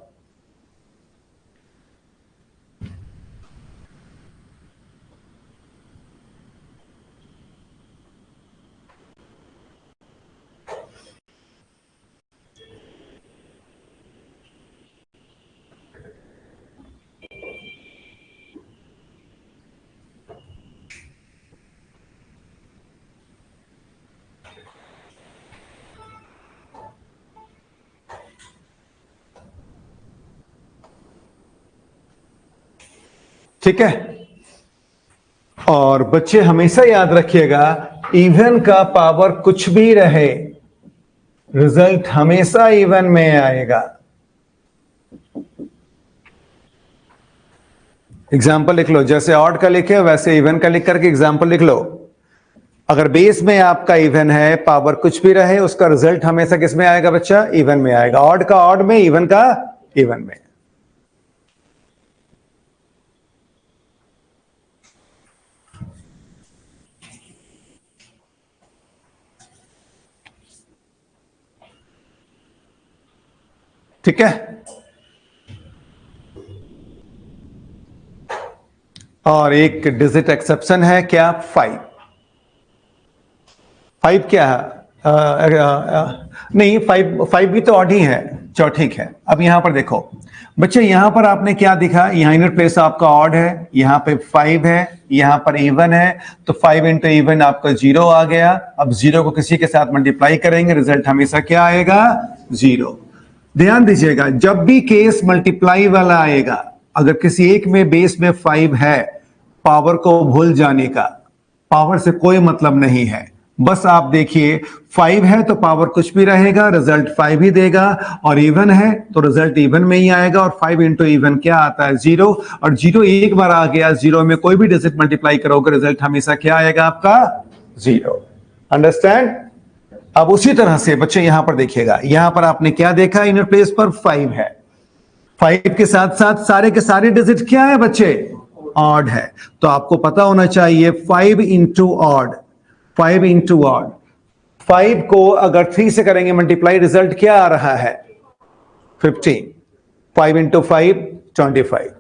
ठीक है, और बच्चे हमेशा याद रखिएगा, इवन का पावर कुछ भी रहे, रिजल्ट हमेशा इवन में आएगा। एग्जाम्पल लिख लो, जैसे ऑड का लिखे वैसे इवन का लिख करके एग्जाम्पल लिख लो। अगर बेस में आपका इवन है, पावर कुछ भी रहे, उसका रिजल्ट हमेशा किस में आएगा बच्चा, इवन में आएगा। ऑड का ऑड में, इवन का इवन में। ठीक है, और एक डिजिट एक्सेप्शन है क्या, 5। 5 क्या है, नहीं 5 भी तो ऑड ही है। चलो ठीक है, अब यहां पर देखो बच्चे, यहां पर आपने क्या दिखा, यहां यूनिट प्लेस आपका ऑड है, यहां पे 5 है, यहां पर इवन है, तो 5 इंटू इवन आपका 0 आ गया। अब 0 को किसी के साथ मल्टीप्लाई करेंगे, रिजल्ट हमेशा क्या आएगा, 0। ध्यान दीजिएगा, जब भी केस मल्टीप्लाई वाला आएगा, अगर किसी एक में बेस में 5 है, पावर को भूल जाने का, पावर से कोई मतलब नहीं है। बस आप देखिए, 5 है तो पावर कुछ भी रहेगा, रिजल्ट 5 ही देगा, और इवन है तो रिजल्ट इवन में ही आएगा। और 5 इंटू इवन क्या आता है, 0। और 0 एक बार आ गया, 0 में कोई भी डिजिट मल्टीप्लाई करोगे, रिजल्ट हमेशा क्या आएगा आपका, 0। अंडरस्टैंड? अब उसी तरह से बच्चे यहां पर देखिएगा, यहां पर आपने क्या देखा, यूनिट प्लेस पर 5 है, 5 के साथ साथ सारे के सारे डिजिट क्या है बच्चे, ऑड है। तो आपको पता होना चाहिए 5 इंटू ऑड, 5 इंटू ऑड, 5 को अगर 3 से करेंगे मल्टीप्लाई, रिजल्ट क्या आ रहा है, 15। 5 इंटू 5 25,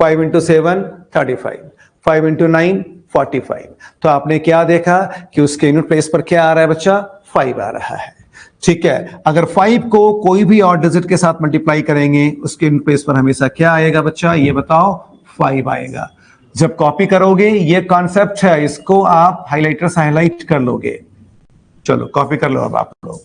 5 इंटू 7 35, 5 इंटू 9 45। तो आपने क्या देखा कि उसके यूनिट प्लेस पर क्या आ रहा है बच्चा, 5 आ रहा है। ठीक है, अगर 5 को कोई भी और डिजिट के साथ मल्टीप्लाई करेंगे, उसके यूनिट प्लेस पर हमेशा क्या आएगा बच्चा, ये बताओ, 5 आएगा। जब कॉपी करोगे, ये कॉन्सेप्ट है, इसको आप हाइलाइटर से हाईलाइट कर लोगे। चलो कॉपी कर लो अब आप लोग।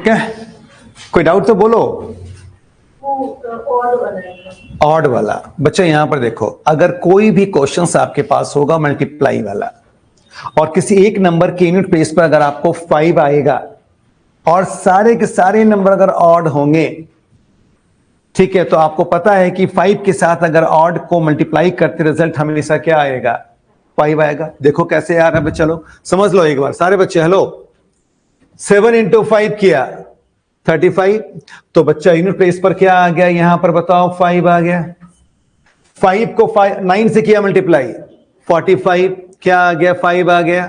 ठीक है, कोई डाउट तो बोलो। ऑड वाला बच्चा यहां पर देखो, अगर कोई भी क्वेश्चन आपके पास होगा मल्टीप्लाई वाला और किसी एक नंबर के यूनिट प्लेस पर अगर आपको 5 आएगा और सारे के सारे नंबर अगर ऑड होंगे, ठीक है, तो आपको पता है कि 5 के साथ अगर ऑड को मल्टीप्लाई करते रिजल्ट हमेशा क्या आएगा, 5 आएगा। देखो कैसे आ रहा है, चलो समझ लो एक बार सारे बच्चे। हेलो, 7 इंटू 5 किया 35, तो बच्चा यूनिट प्लेस पर क्या आ गया, यहां पर बताओ 5 आ गया। 5 को 9 से किया मल्टीप्लाई, 45 क्या आ गया, 5 आ गया।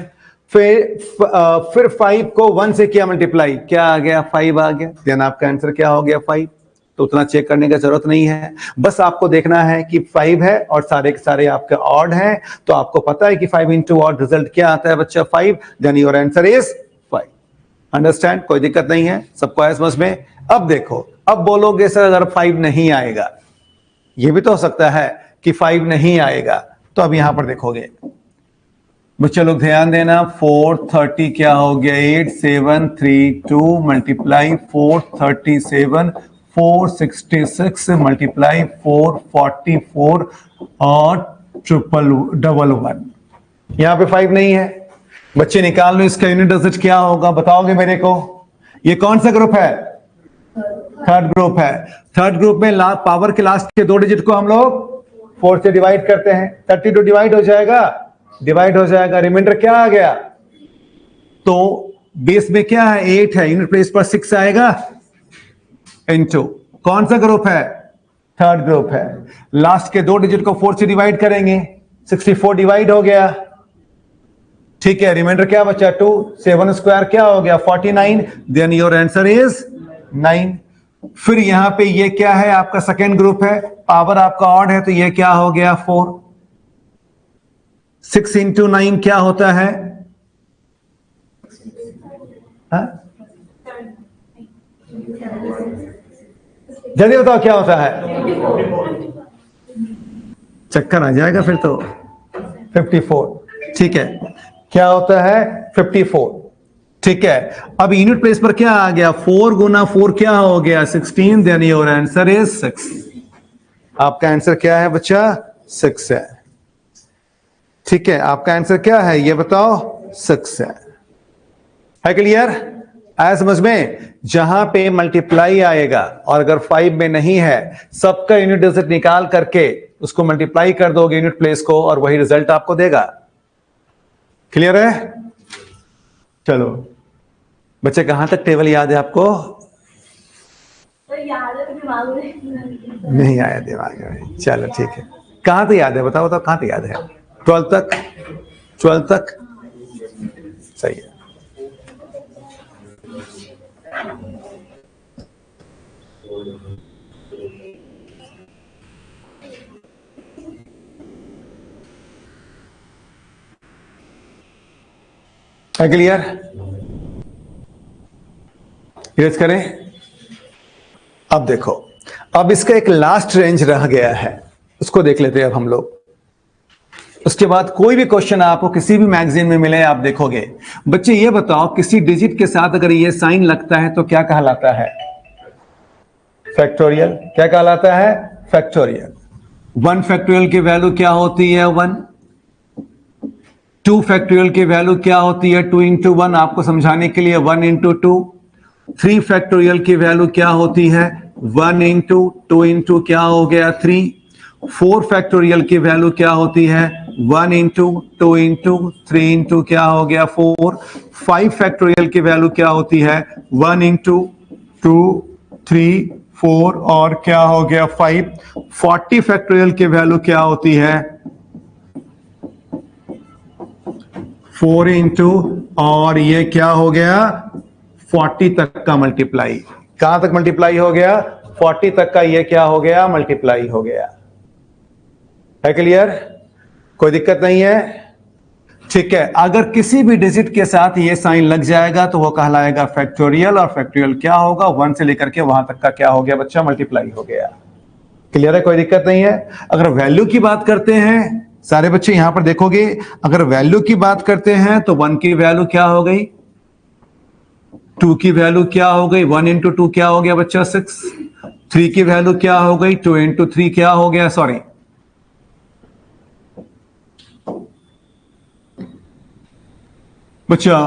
फिर 5 को 1 से किया मल्टीप्लाई, क्या आ गया, 5 आ गया। देन आपका आंसर क्या हो गया, 5। तो उतना चेक करने की जरूरत नहीं है, बस आपको देखना है कि 5 है और सारे के सारे आपके ऑड हैं, तो आपको पता है कि 5 इंटू ऑड रिजल्ट क्या आता है बच्चा, 5। Then your answer is 5। Understand, कोई दिक्कत नहीं है, सबको आया समझ में। अब देखो, अब बोलोगे सर अगर 5 नहीं आएगा, ये भी तो हो सकता है कि 5 नहीं आएगा, तो अब यहां पर देखोगे बच्चे लोग ध्यान देना, 430 क्या हो गया, 8732 मल्टीप्लाई 437, 466 मल्टीप्लाई 444 और 111। यहां पे 5 नहीं है, बच्चे निकाल लो इसका यूनिट डिजिट क्या होगा, बताओगे मेरे को। ये कौन सा ग्रुप है, थर्ड ग्रुप है। थर्ड ग्रुप में पावर के लास्ट के 2 डिजिट को हम लोग 4 से डिवाइड करते हैं, 32 डिवाइड हो जाएगा, रिमाइंडर क्या आ गया, तो बेस में क्या है, 8 है, यूनिट प्लेस पर 6 आएगा इनटू कौन सा ग्रुप है, थर्ड ग्रुप है। लास्ट के 2 डिजिट को 4 से डिवाइड करेंगे, 64 डिवाइड हो गया, ठीक है। रिमाइंडर क्या बचा, 2, 7 स्क्वायर क्या हो गया, 49। Then your answer is 9। फिर यहां पे ये क्या है, आपका सेकेंड ग्रुप है, पावर आपका ऑड है, तो ये क्या हो गया, 4। 6 इंटू 9 क्या होता है, जल्दी बताओ क्या होता है, चक्कर आ जाएगा फिर तो। 54, ठीक है, क्या होता है, 54, ठीक है। अब यूनिट प्लेस पर क्या आ गया, 4 गुना 4 क्या हो गया, 16। Then your answer is 6। आपका आंसर क्या है बच्चा, 6 है, ठीक है। आपका आंसर क्या है ये बताओ, 6 है क्लियर, आया समझ में। जहां पे मल्टीप्लाई आएगा और अगर 5 में नहीं है, सबका यूनिट डिजिट निकाल करके उसको मल्टीप्लाई कर दोगे यूनिट प्लेस को और वही रिजल्ट आपको देगा। क्लियर है, चलो बच्चे कहां तक टेबल याद है आपको, याद है तो दिमाग में नहीं आया दिमाग में, चलो ठीक है। कहां तक याद है, बताओ बताओ कहां तक याद है, 12 तक, 12 तक सही है। क्लियर, इरेज करें। अब देखो, अब इसका एक लास्ट रेंज रह गया है, उसको देख लेते हैं अब हम लोग। उसके बाद कोई भी क्वेश्चन आपको किसी भी मैगजीन में मिले, आप देखोगे। बच्चे ये बताओ, किसी डिजिट के साथ अगर ये साइन लगता है तो क्या कहलाता है, फैक्टोरियल। क्या कहलाता है, फैक्टोरियल। 1 फैक्टोरियल की वैल्यू क्या होती है, 1। 2 फैक्टोरियल की वैल्यू क्या होती है, 2 इंटू 1, आपको समझाने के लिए 1 इंटू 2। 3 फैक्टोरियल की वैल्यू क्या होती है, 1 इंटू 2 इंटू क्या हो गया, 3। 4 फैक्टोरियल की वैल्यू क्या होती है, 1 इंटू 2 इंटू 3 इंटू क्या हो गया, 4। 5 फैक्टोरियल की वैल्यू क्या होती है, 1 इंटू 2, 3, 4 और क्या हो गया, 5। 40 फैक्टोरियल की वैल्यू क्या होती है, 4 इंटू और ये क्या हो गया, 40 तक का मल्टीप्लाई। कहां तक मल्टीप्लाई हो गया, 40 तक का ये क्या हो गया, मल्टीप्लाई हो गया। है क्लियर, कोई दिक्कत नहीं है, ठीक है। अगर किसी भी डिजिट के साथ ये साइन लग जाएगा तो वो कहलाएगा फैक्टोरियल, और फैक्टोरियल क्या होगा, 1 से लेकर के वहां तक का क्या हो गया बच्चा, मल्टीप्लाई हो गया। क्लियर है, कोई दिक्कत नहीं है। अगर वैल्यू की बात करते हैं, सारे बच्चे यहां पर देखोगे, अगर वैल्यू की बात करते हैं तो 1 की वैल्यू क्या हो गई, 2 की वैल्यू क्या हो गई, 1 इंटू 2 क्या हो गया बच्चा 6, 3 की वैल्यू क्या हो गई, 2 इंटू 3 क्या हो गया, सॉरी बच्चा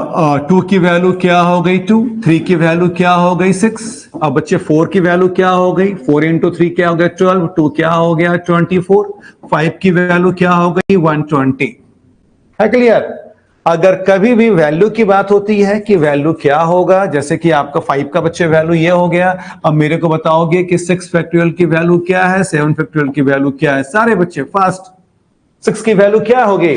2 की वैल्यू क्या हो गई 2, 3 की वैल्यू क्या हो गई 6। अब बच्चे 4 की वैल्यू क्या हो गई, 4 इंटू 3 क्या हो गया 12, 2 क्या हो गया 24, 5 की वैल्यू क्या हो गई 120। है क्लियर? अगर कभी भी वैल्यू की बात होती है कि वैल्यू क्या होगा, जैसे कि आपका 5 का बच्चे वैल्यू ये हो गया, अब मेरे को बताओगे कि 6 फैक्टोरियल की वैल्यू क्या है, 7 फैक्टोरियल की वैल्यू क्या है। सारे बच्चे फास्ट, 6 की वैल्यू क्या होगी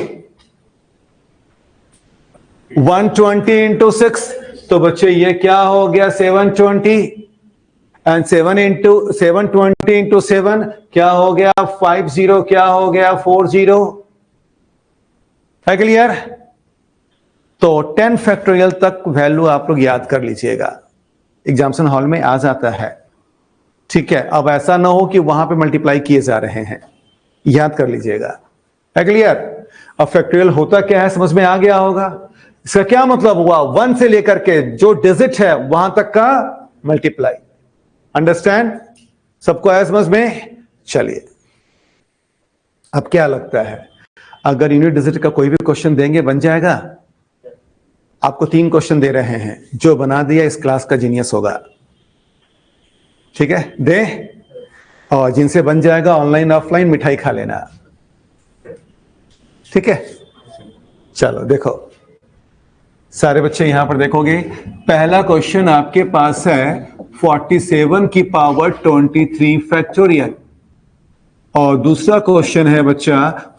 120 इंटू 6, तो बच्चे ये क्या हो गया 720, एंड 720 इंटू 7 क्या हो गया 50, क्या हो गया 40। है क्लियर? तो 10 फैक्टोरियल तक वैल्यू आप लोग याद कर लीजिएगा, एग्जामिनेशन हॉल में आ जाता है। ठीक है, अब ऐसा ना हो कि वहां पे मल्टीप्लाई किए जा रहे हैं, याद कर लीजिएगा। है क्लियर? अब फैक्टोरियल होता क्या है समझ में आ गया होगा। इसका क्या मतलब हुआ, 1 से लेकर के जो डिजिट है वहां तक का मल्टीप्लाई। अंडरस्टैंड? सबको आया समझ में? चलिए, अब क्या लगता है, अगर यूनिट डिजिट का कोई भी क्वेश्चन देंगे बन जाएगा? आपको 3 क्वेश्चन दे रहे हैं, जो बना दिया इस क्लास का जीनियस होगा। ठीक है, दे, और जिनसे बन जाएगा ऑनलाइन ऑफलाइन मिठाई खा लेना। ठीक है, चलो देखो सारे बच्चे यहां पर देखोगे, पहला क्वेश्चन आपके पास है 47 की पावर 23 फैक्टोरियल, और दूसरा क्वेश्चन है बच्चा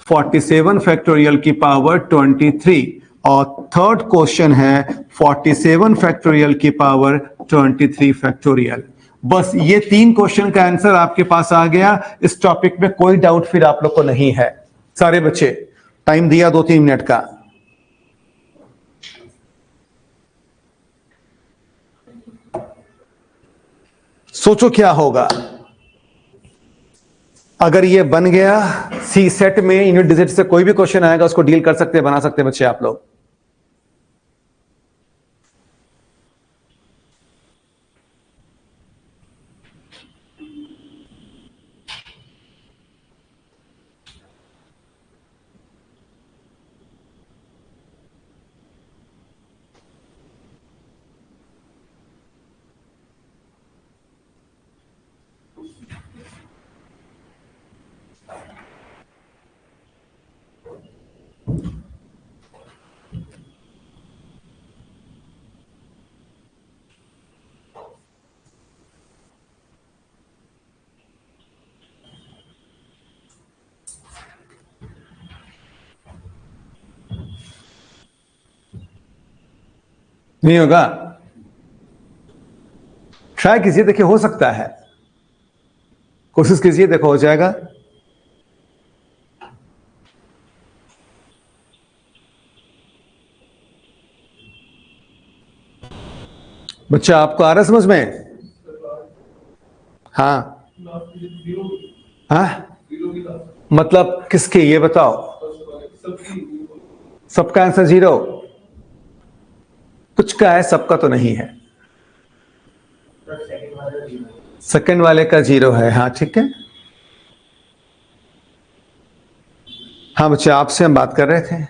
47 फैक्टोरियल की पावर 23, और थर्ड क्वेश्चन है 47 फैक्टोरियल की पावर 23 फैक्टोरियल। बस ये 3 क्वेश्चन का आंसर आपके पास आ गया। इस टॉपिक में कोई डाउट फिर आप लोग को नहीं है। सारे बच्चे टाइम दिया 2-3 मिनट का। सोचो क्या होगा अगर ये बन गया। सी सेट में यूनिट डिजिट से कोई भी क्वेश्चन आएगा उसको डील कर सकते हैं, बना सकते हैं बच्चे आप लोग। नहीं होगा? ट्राई कीजिए, देखिए हो सकता है, कोशिश कीजिए, देखो हो जाएगा। बच्चा आपको आ रहा है समझ में? हाँ हाँ, मतलब किसके ये बताओ। सबका आंसर 0? कुछ का है, सबका तो नहीं है। सेकंड वाले का 0 है। हाँ ठीक है। हाँ बच्चे, आपसे हम बात कर रहे थे,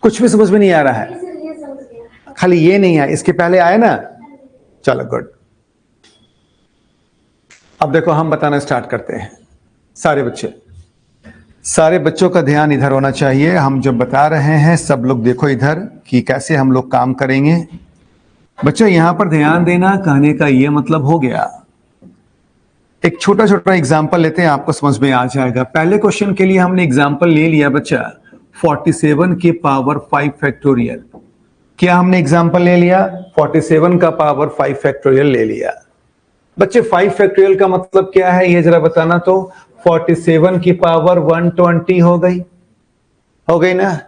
कुछ भी समझ में नहीं आ रहा है, ये समझ गया। खाली ये नहीं है, इसके पहले आए ना। चलो गुड। अब देखो हम बताना स्टार्ट करते हैं। सारे बच्चों का ध्यान इधर होना चाहिए। हम जब बता रहे हैं सब लोग देखो इधर कि कैसे हम लोग काम करेंगे। बच्चों यहां पर ध्यान देना, कहने का ये मतलब हो गया, एक छोटा छोटा एग्जाम्पल लेते हैं, आपको समझ में आ जाएगा। पहले क्वेश्चन के लिए हमने एग्जाम्पल ले लिया बच्चा 47 की पावर 5 फैक्टोरियल। क्या हमने एग्जाम्पल ले लिया? 47 का पावर 5 फैक्टोरियल ले लिया। बच्चे 5 फैक्टोरियल का मतलब क्या है ये जरा बताना। तो 47 की पावर 120 हो गई ना,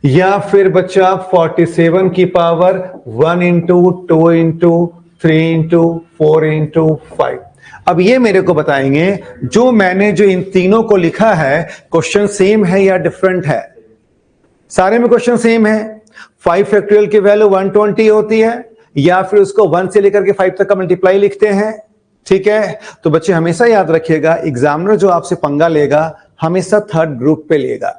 या फिर बच्चा 47 की power 1 into 2 into 3 into 4 into 5। अब ये मेरे को बताएंगे जो मैंने जो इन तीनों को लिखा है, क्वेश्चन सेम है या डिफरेंट है? सारे में क्वेश्चन सेम है। 5 फैक्टोरियल की वैल्यू 120 होती है, या फिर उसको 1 से लेकर के 5 तक का मल्टीप्लाई लिखते हैं। ठीक है, तो बच्चे हमेशा याद रखिएगा, एग्जामिनर जो आपसे पंगा लेगा हमेशा थर्ड ग्रुप पे लेगा,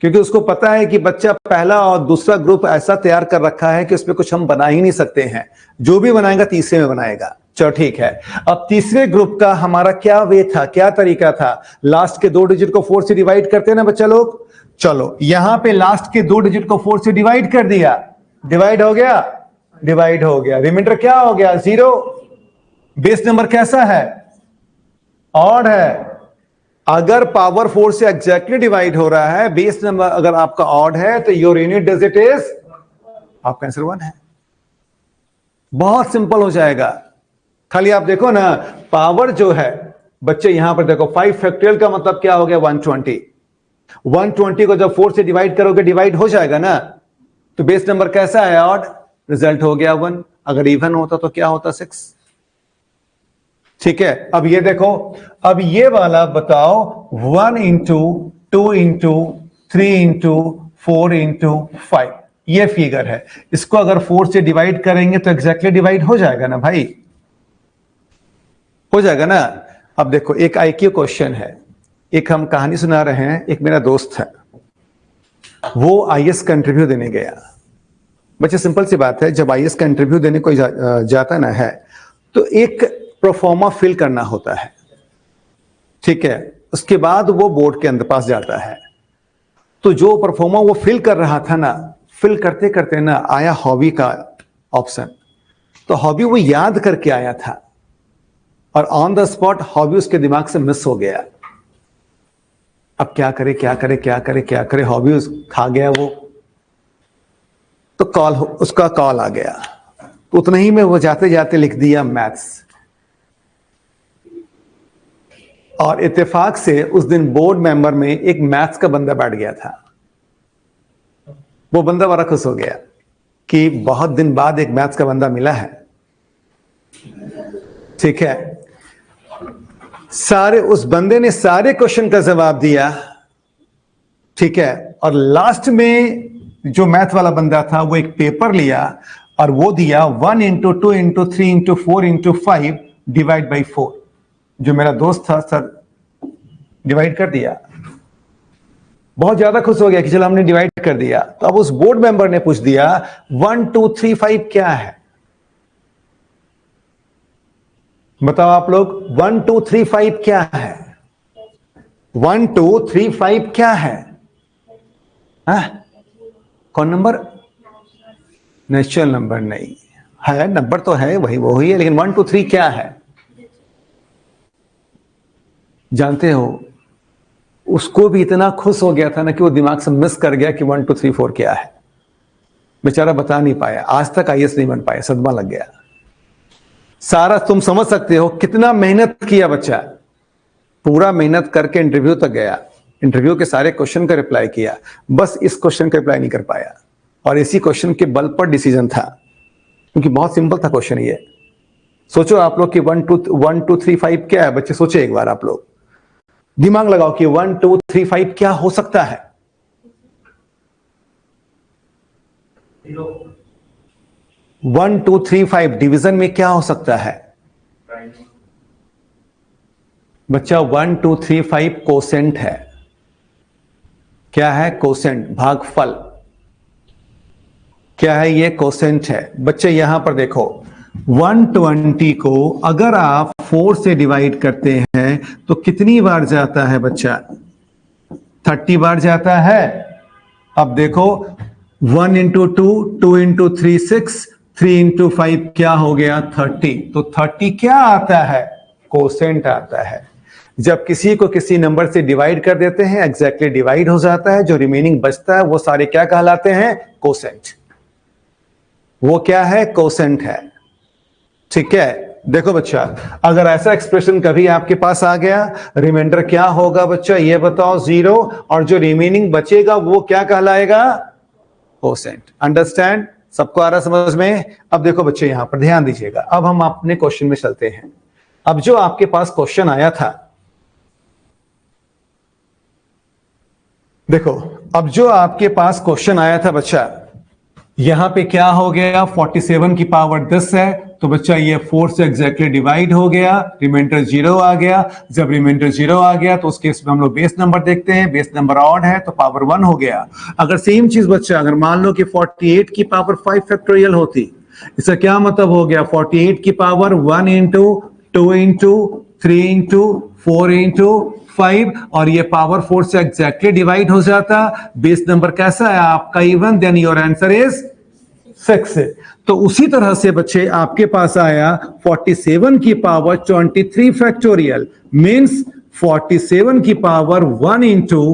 क्योंकि उसको पता है कि बच्चा पहला और दूसरा ग्रुप ऐसा तैयार कर रखा है कि उसमें कुछ हम बना ही नहीं सकते हैं, जो भी बनाएगा तीसरे में बनाएगा। चलो ठीक है, अब तीसरे ग्रुप का हमारा क्या वे था, क्या तरीका था? लास्ट के 2 डिजिट को 4 से डिवाइड करते हैं ना बच्चा लोग। चलो यहां पे लास्ट के 2 डिजिट को 4 से डिवाइड कर दिया, डिवाइड हो गया, डिवाइड हो गया, रिमाइंडर क्या हो गया? 0। बेस नंबर कैसा है? ऑड है। अगर पावर 4 से एग्जैक्टली डिवाइड हो रहा है, बेस नंबर अगर आपका ऑड है, तो योर यूनिट डिजिट इज, आपका आंसर 1 है। बहुत सिंपल हो जाएगा। खाली आप देखो ना, पावर जो है बच्चे यहां पर देखो, 5 फैक्टोरियल का मतलब क्या हो गया? 120। 120 को जब 4 से डिवाइड करोगे, डिवाइड हो जाएगा ना, तो बेस नंबर कैसा है? ऑड। रिजल्ट हो गया 1। अगर इवन होता तो क्या होता? 6। ठीक है, अब ये देखो, अब ये वाला बताओ, 1 इंटू 2 इंटू 3 इंटू 4 इंटू 5, ये फिगर है। इसको अगर 4 से डिवाइड करेंगे तो एग्जैक्टली डिवाइड हो जाएगा ना भाई, हो जाएगा ना। अब देखो, एक आईक्यू क्वेश्चन है, एक हम कहानी सुना रहे हैं। एक मेरा दोस्त है, वो आईएएस का इंटरव्यू देने गया। बच्चे सिंपल सी बात है, जब आईएएस का इंटरव्यू देने कोई जाता ना है, तो एक प्रोफॉर्मा फिल करना होता है। ठीक है, उसके बाद वो बोर्ड के अंदर पास जाता है। तो जो परफॉर्मा वो फिल कर रहा था ना, फिल करते करते ना आया हॉबी का ऑप्शन। तो हॉबी वो याद करके आया था, और ऑन द स्पॉट हॉबी उसके दिमाग से मिस हो गया। अब क्या करे, क्या करे, क्या करे, क्या करे, हॉबी खा गया वो। तो उसका कॉल आ गया, तो उतना ही में वो जाते जाते लिख दिया मैथ्स। और इत्तेफाक से उस दिन बोर्ड मेंबर में एक मैथ्स का बंदा बैठ गया था। वो बंदा बड़ा खुश हो गया कि बहुत दिन बाद एक मैथ्स का बंदा मिला है। ठीक है, उस बंदे ने सारे क्वेश्चन का जवाब दिया। ठीक है, और लास्ट में जो मैथ वाला बंदा था, वो एक पेपर लिया और वो दिया 1 into 2 into 3 into 4 into 5 divide by 4। जो मेरा दोस्त था, सर डिवाइड कर दिया। बहुत ज्यादा खुश हो गया कि चलो हमने डिवाइड कर दिया। तो अब उस बोर्ड मेंबर ने पूछ दिया 1 2 3 5 क्या है? बताओ आप लोग, 1 2 3 5 क्या है? 1 2 3 5 क्या है? कौन नंबर? नेचुरल नंबर नहीं है, नंबर तो है, वही है, लेकिन 1 2 3 क्या है? जानते हो, उसको भी इतना खुश हो गया था ना कि वो दिमाग से मिस कर गया कि 1 2 3 4 क्या है। बेचारा बता नहीं पाया, आज तक आईएएस नहीं बन पाया, सदमा लग गया सारा। तुम समझ सकते हो कितना मेहनत किया बच्चा, पूरा मेहनत करके इंटरव्यू तक गया, इंटरव्यू के सारे क्वेश्चन का रिप्लाई किया, बस इस क्वेश्चन का रिप्लाई नहीं कर पाया। और इसी क्वेश्चन के बल पर डिसीजन था, क्योंकि बहुत सिंपल था क्वेश्चन ये। सोचो आप लोग कि 1 2 3 5 क्या है? बच्चे सोचो एक बार, आप लोग दिमाग लगाओ कि 1 2 3 5 क्या हो सकता है? 1 2 3 5 डिवीजन में क्या हो सकता है बच्चा? 1 2 3 5 कोसेंट है। क्या है? कोसेंट, भागफल। क्या है ये? कोसेंट है। बच्चे यहां पर देखो, 120 को अगर आप 4 से डिवाइड करते हैं तो कितनी बार जाता है बच्चा? 30 बार जाता है। अब देखो, 1 इंटू 2 2 इंटू 3 6 3 इंटू 5 क्या हो गया? 30। तो 30 क्या आता है? कोसेंट आता है। जब किसी को किसी नंबर से डिवाइड कर देते हैं, एग्जैक्टली डिवाइड हो जाता है, जो रिमेनिंग बचता है वो सारे क्या कहलाते हैं? कोसेंट। वो क्या है? कोसेंट है। ठीक है, देखो बच्चा, अगर ऐसा एक्सप्रेशन कभी आपके पास आ गया, रिमाइंडर क्या होगा बच्चा? ये बताओ, 0, और जो रिमेनिंग बचेगा वो क्या कहलाएगा? कोसेंट। अंडरस्टैंड? सबको आ रहा समझ में? अब देखो बच्चे, यहां पर ध्यान दीजिएगा। अब हम अपने क्वेश्चन में चलते हैं। अब जो आपके पास क्वेश्चन आया था, देखो, अब जो आपके पास क्वेश्चन आया था बच्चा, यहां पे क्या हो गया, 47 की पावर 10 है, तो बच्चा ये 4 से एग्जैक्टली डिवाइड हो गया, रिमाइंडर 0 आ गया। जब रिमाइंडर 0 आ गया तो उस केस में हम लोग बेस नंबर देखते हैं, बेस नंबर ऑड है तो पावर 1 हो गया। अगर सेम चीज बच्चा, अगर मान लो कि 48 की पावर 5 फैक्टोरियल होती, इसका क्या मतलब हो गया, 48 की power 1 into 2 into 3 into 4 into 5, और ये पावर 4 से एग्जैक्टली डिवाइड हो जाता। बेस नंबर कैसा है आपका, even, then your answer is 6। तो उसी तरह से बच्चे आपके पास आया 47 की पावर 23 फैक्टोरियल, मींस 47 की power 1 into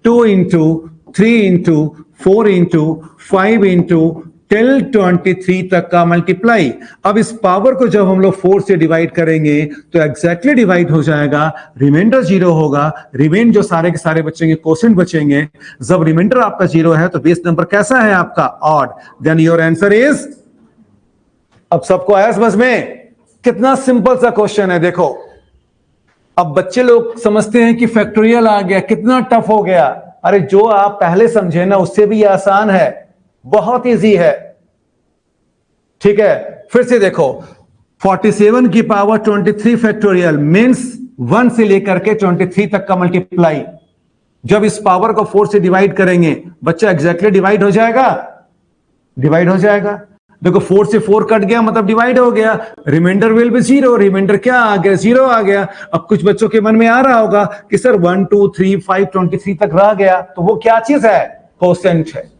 2 into 3 into 4 into 5 into till 23 तक का मल्टीप्लाई। अब इस पावर को जब हम लोग 4 से डिवाइड करेंगे तो एग्जैक्टली डिवाइड हो जाएगा, रिमाइंडर 0 होगा, रिमेन जो सारे के सारे बचेंगे, क्वोशिएंट बचेंगे। जब रिमाइंडर आपका 0 है तो बेस नंबर कैसा है आपका, odd, then your answer is. अब सबको आया समझ में? कितना सिंपल सा क्वेश्चन है, देखो। अब बच्चे लोग समझते हैं कि फैक्टोरियल आ गया, कितना टफ हो गया। अरे जो आप पहले समझे ना उससे भी आसान है, बहुत इजी है। ठीक है, फिर से देखो, 47 की पावर 23 फैक्टोरियल मींस 1 से लेकर के 23 तक का मल्टीप्लाई। जब इस पावर को 4 से डिवाइड करेंगे बच्चा एग्जैक्टली डिवाइड हो जाएगा, डिवाइड हो जाएगा। देखो 4 से 4 कट गया मतलब डिवाइड हो गया, रिमाइंडर विल बी 0, रिमाइंडर क्या आ गया, 0 आ गया। अब कुछ बच्चों के मन में आ रहा होगा कि सर 1 2 3 5 23 तक रह गया, तो वो क्या चीज है, कोसेंट है।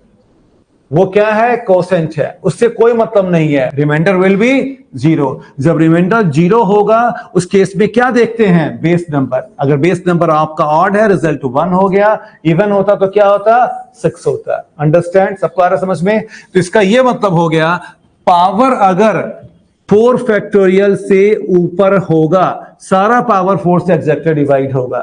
वो क्या है, कोसेंट है, उससे कोई मतलब नहीं है, रिमाइंडर विल बी 0। जब रिमाइंडर 0 होगा उस केस में क्या देखते हैं, बेस नंबर। अगर बेस नंबर आपका ऑड है, रिजल्ट 1 हो गया, इवन होता तो क्या होता, 6 होता। अंडरस्टैंड, सबको आ रहा समझ में? तो इसका यह मतलब हो गया, पावर अगर 4 फैक्टोरियल से ऊपर होगा, सारा पावर 4 से एग्जैक्टली डिवाइड होगा।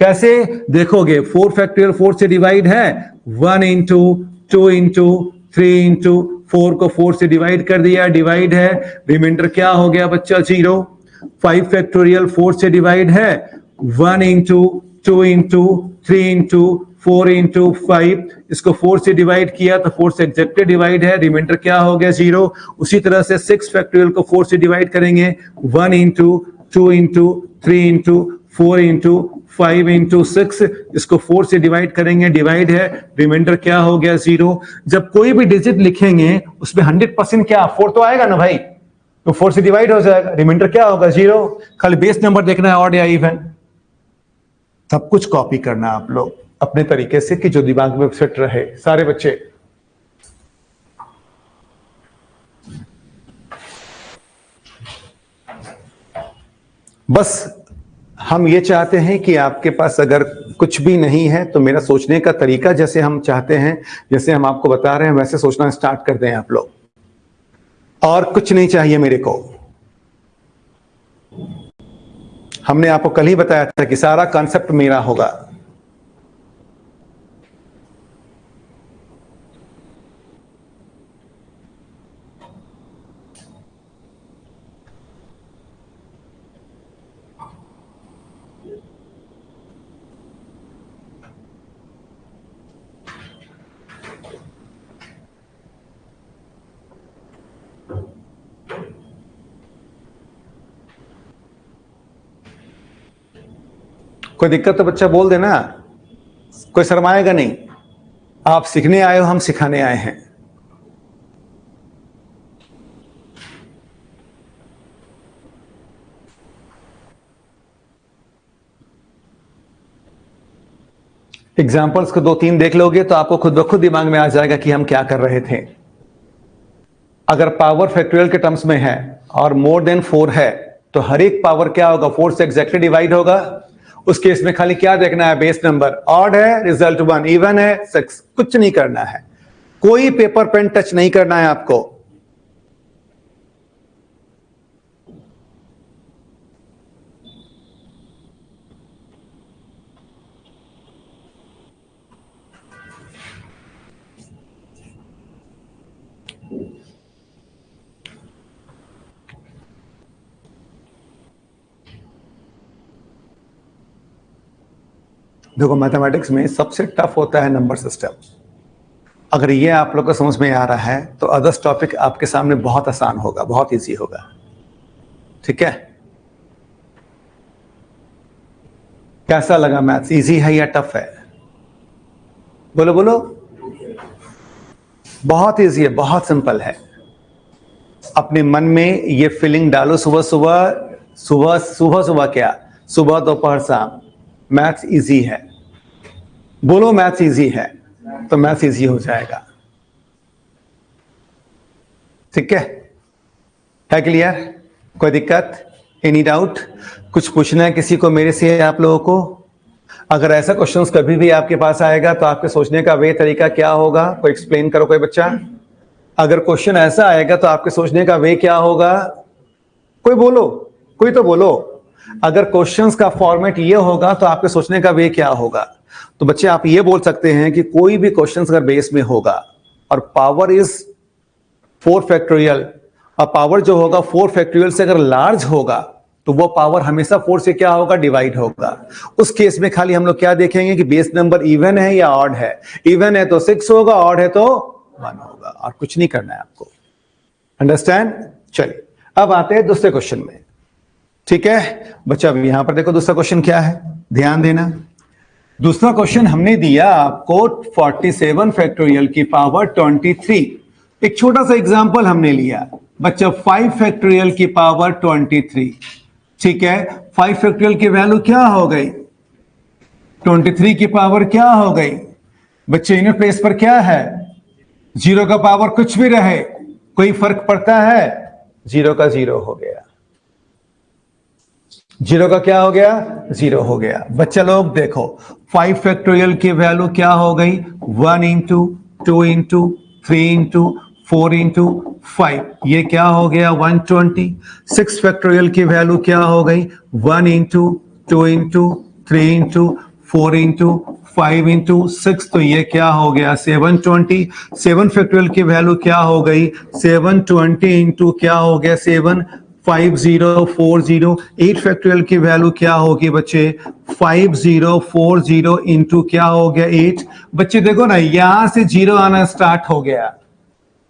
कैसे देखोगे, 4 फैक्टोरियल 4 से डिवाइड है, 1 इंटू 2 इंटू 3 इंटू 4 को 4 से डिवाइड कर दिया, डिवाइड है, रिमाइंडर क्या हो गया बच्चा, 0। 5 फैक्टोरियल 4 से डिवाइड है, 1 इंटू 2 इंटू 3 इंटू 4 इंटू 5, इसको 4 से डिवाइड किया तो 4 से एग्जैक्टली डिवाइड है, रिमाइंडर क्या हो गया, 0। उसी तरह से 6 फैक्टोरियल को 4 से डिवाइड करेंगे, 1 into 2 into 3 into 4 into 5 into 6, इसको 4 से डिवाइड करेंगे, डिवाइड है, रिमाइंडर क्या हो गया, 0। जब कोई भी डिजिट लिखेंगे उसमें 100% क्या 4 तो आएगा ना भाई, तो 4 से डिवाइड हो जाएगा, रिमाइंडर क्या होगा, 0। खाली बेस नंबर देखना है, ऑड या इवन। सब कुछ कॉपी करना आप लोग अपने तरीके से कि जो दिमाग में फिट रहे। सारे बच्चे बस हम ये चाहते हैं कि आपके पास अगर कुछ भी नहीं है तो मेरा सोचने का तरीका जैसे हम चाहते हैं, जैसे हम आपको बता रहे हैं वैसे सोचना स्टार्ट कर दें आप लोग, और कुछ नहीं चाहिए मेरे को। हमने आपको कल ही बताया था कि सारा कॉन्सेप्ट मेरा होगा। कोई दिक्कत तो बच्चा बोल देना, कोई शर्माएगा नहीं। आप सीखने आए हो, हम सिखाने आए हैं। एग्जाम्पल्स को 2-3 देख लोगे तो आपको खुद ब खुद दिमाग में आ जाएगा कि हम क्या कर रहे थे। अगर पावर फैक्टोरियल के टर्म्स में है और मोर देन 4 है तो हर एक पावर क्या होगा, 4 से एग्जैक्टली डिवाइड होगा। उस केस में खाली क्या देखना है, बेस नंबर, ऑड है, रिजल्ट 1, इवन है, 6। कुछ नहीं करना है, कोई पेपर पेन टच नहीं करना है आपको। देखो मैथमेटिक्स में सबसे टफ होता है नंबर सिस्टम। अगर ये आप लोग को समझ में आ रहा है तो अदर्स टॉपिक आपके सामने बहुत आसान होगा, बहुत इजी होगा। ठीक है, कैसा लगा मैथ्स? इजी है या टफ है? बोलो बोलो। बहुत इजी है, बहुत सिंपल है। अपने मन में ये फीलिंग डालो सुबह सुबह, सुबह सुबह सुबह क्या, सुबह दोपहर शाम, मैथ्स इजी है। बोलो मैथ्स इजी है, तो मैथ्स इजी हो जाएगा। ठीक है क्लियर? कोई दिक्कत, एनी डाउट? कुछ पूछना है किसी को मेरे से, आप लोगों को? अगर ऐसा क्वेश्चंस कभी भी आपके पास आएगा तो आपके सोचने का वे तरीका क्या होगा? कोई एक्सप्लेन करो, कोई बच्चा। अगर क्वेश्चन ऐसा आएगा तो आपके सोचने का वे क्या होगा? कोई बोलो, कोई तो बोलो। अगर क्वेश्चंस का फॉर्मेट ये होगा तो आपके सोचने का वे क्या होगा? तो बच्चे आप ये बोल सकते हैं कि कोई भी क्वेश्चंस अगर बेस में होगा और पावर इज 4 फैक्टोरियल, और पावर जो होगा 4 फैक्टोरियल से अगर लार्ज होगा तो वो पावर हमेशा 4 से क्या होगा? डिवाइड होगा। उस केस में खाली हम लोग क्या देखेंगे कि बेस नंबर इवन है या ऑड है। इवन है तो 6 होगा, ऑड है तो 1 होगा, और कुछ नहीं करना है आपको। अंडरस्टैंड? चलिए अब आते हैं दूसरे क्वेश्चन में। ठीक है बच्चा, अब यहां पर देखो दूसरा क्वेश्चन क्या है, ध्यान देना। दूसरा क्वेश्चन हमने दिया आपको 47 फैक्टोरियल की पावर 23। एक छोटा सा एग्जांपल हमने लिया बच्चा, 5 फैक्टोरियल की पावर 23। ठीक है, 5 फैक्टोरियल की वैल्यू क्या हो गई? 23 की पावर क्या हो गई? बच्चे यूनिट प्लेस पर क्या है? 0 का पावर कुछ भी रहे, कोई फर्क पड़ता है? 0 का 0 हो गया। 0 का क्या हो गया? 0 हो गया। बच्चा लोग देखो, 5 फैक्टोरियल की वैल्यू क्या हो गई? 1 इंटू 2 इंटू 3 इंटू 4 इंटू 5, ये क्या हो गया? 120। 6 फैक्टोरियल की वैल्यू क्या हो गई? 1 into 2 into 3 into 4 into 5 into 6, तो ये क्या हो गया? 720। 7 फैक्टोरियल की वैल्यू क्या हो गई? 720 इंटू क्या हो गया? 75040। 8 फैक्टोरियल की वैल्यू क्या होगी बच्चे? 5040 इंटू क्या हो गया? 8। बच्चे देखो ना, यहां से 0 आना स्टार्ट हो गया,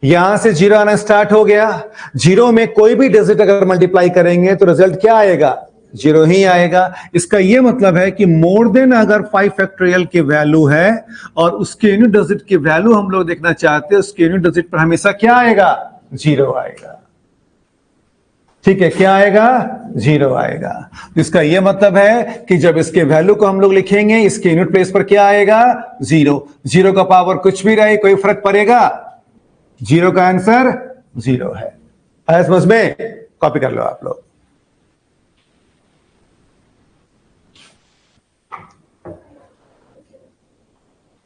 यहां से 0 आना स्टार्ट हो गया। 0 में कोई भी डिजिट अगर मल्टीप्लाई करेंगे तो रिजल्ट क्या आएगा? 0 ही आएगा। इसका यह मतलब है कि मोर देन अगर 5 फैक्टोरियल की वैल्यू है और उसके यूनिट डिजिट की वैल्यू हम लोग देखना चाहते हैं, उसके यूनिट डिजिट पर हमेशा क्या आएगा? 0 आएगा। ठीक है, क्या आएगा? 0 आएगा। इसका यह मतलब है कि जब इसके वैल्यू को हम लोग लिखेंगे, इसके यूनिट प्लेस पर क्या आएगा? 0। 0 का पावर कुछ भी रहे, कोई फर्क पड़ेगा? 0 का आंसर 0 है। आया समझ में? कॉपी कर लो आप लोग।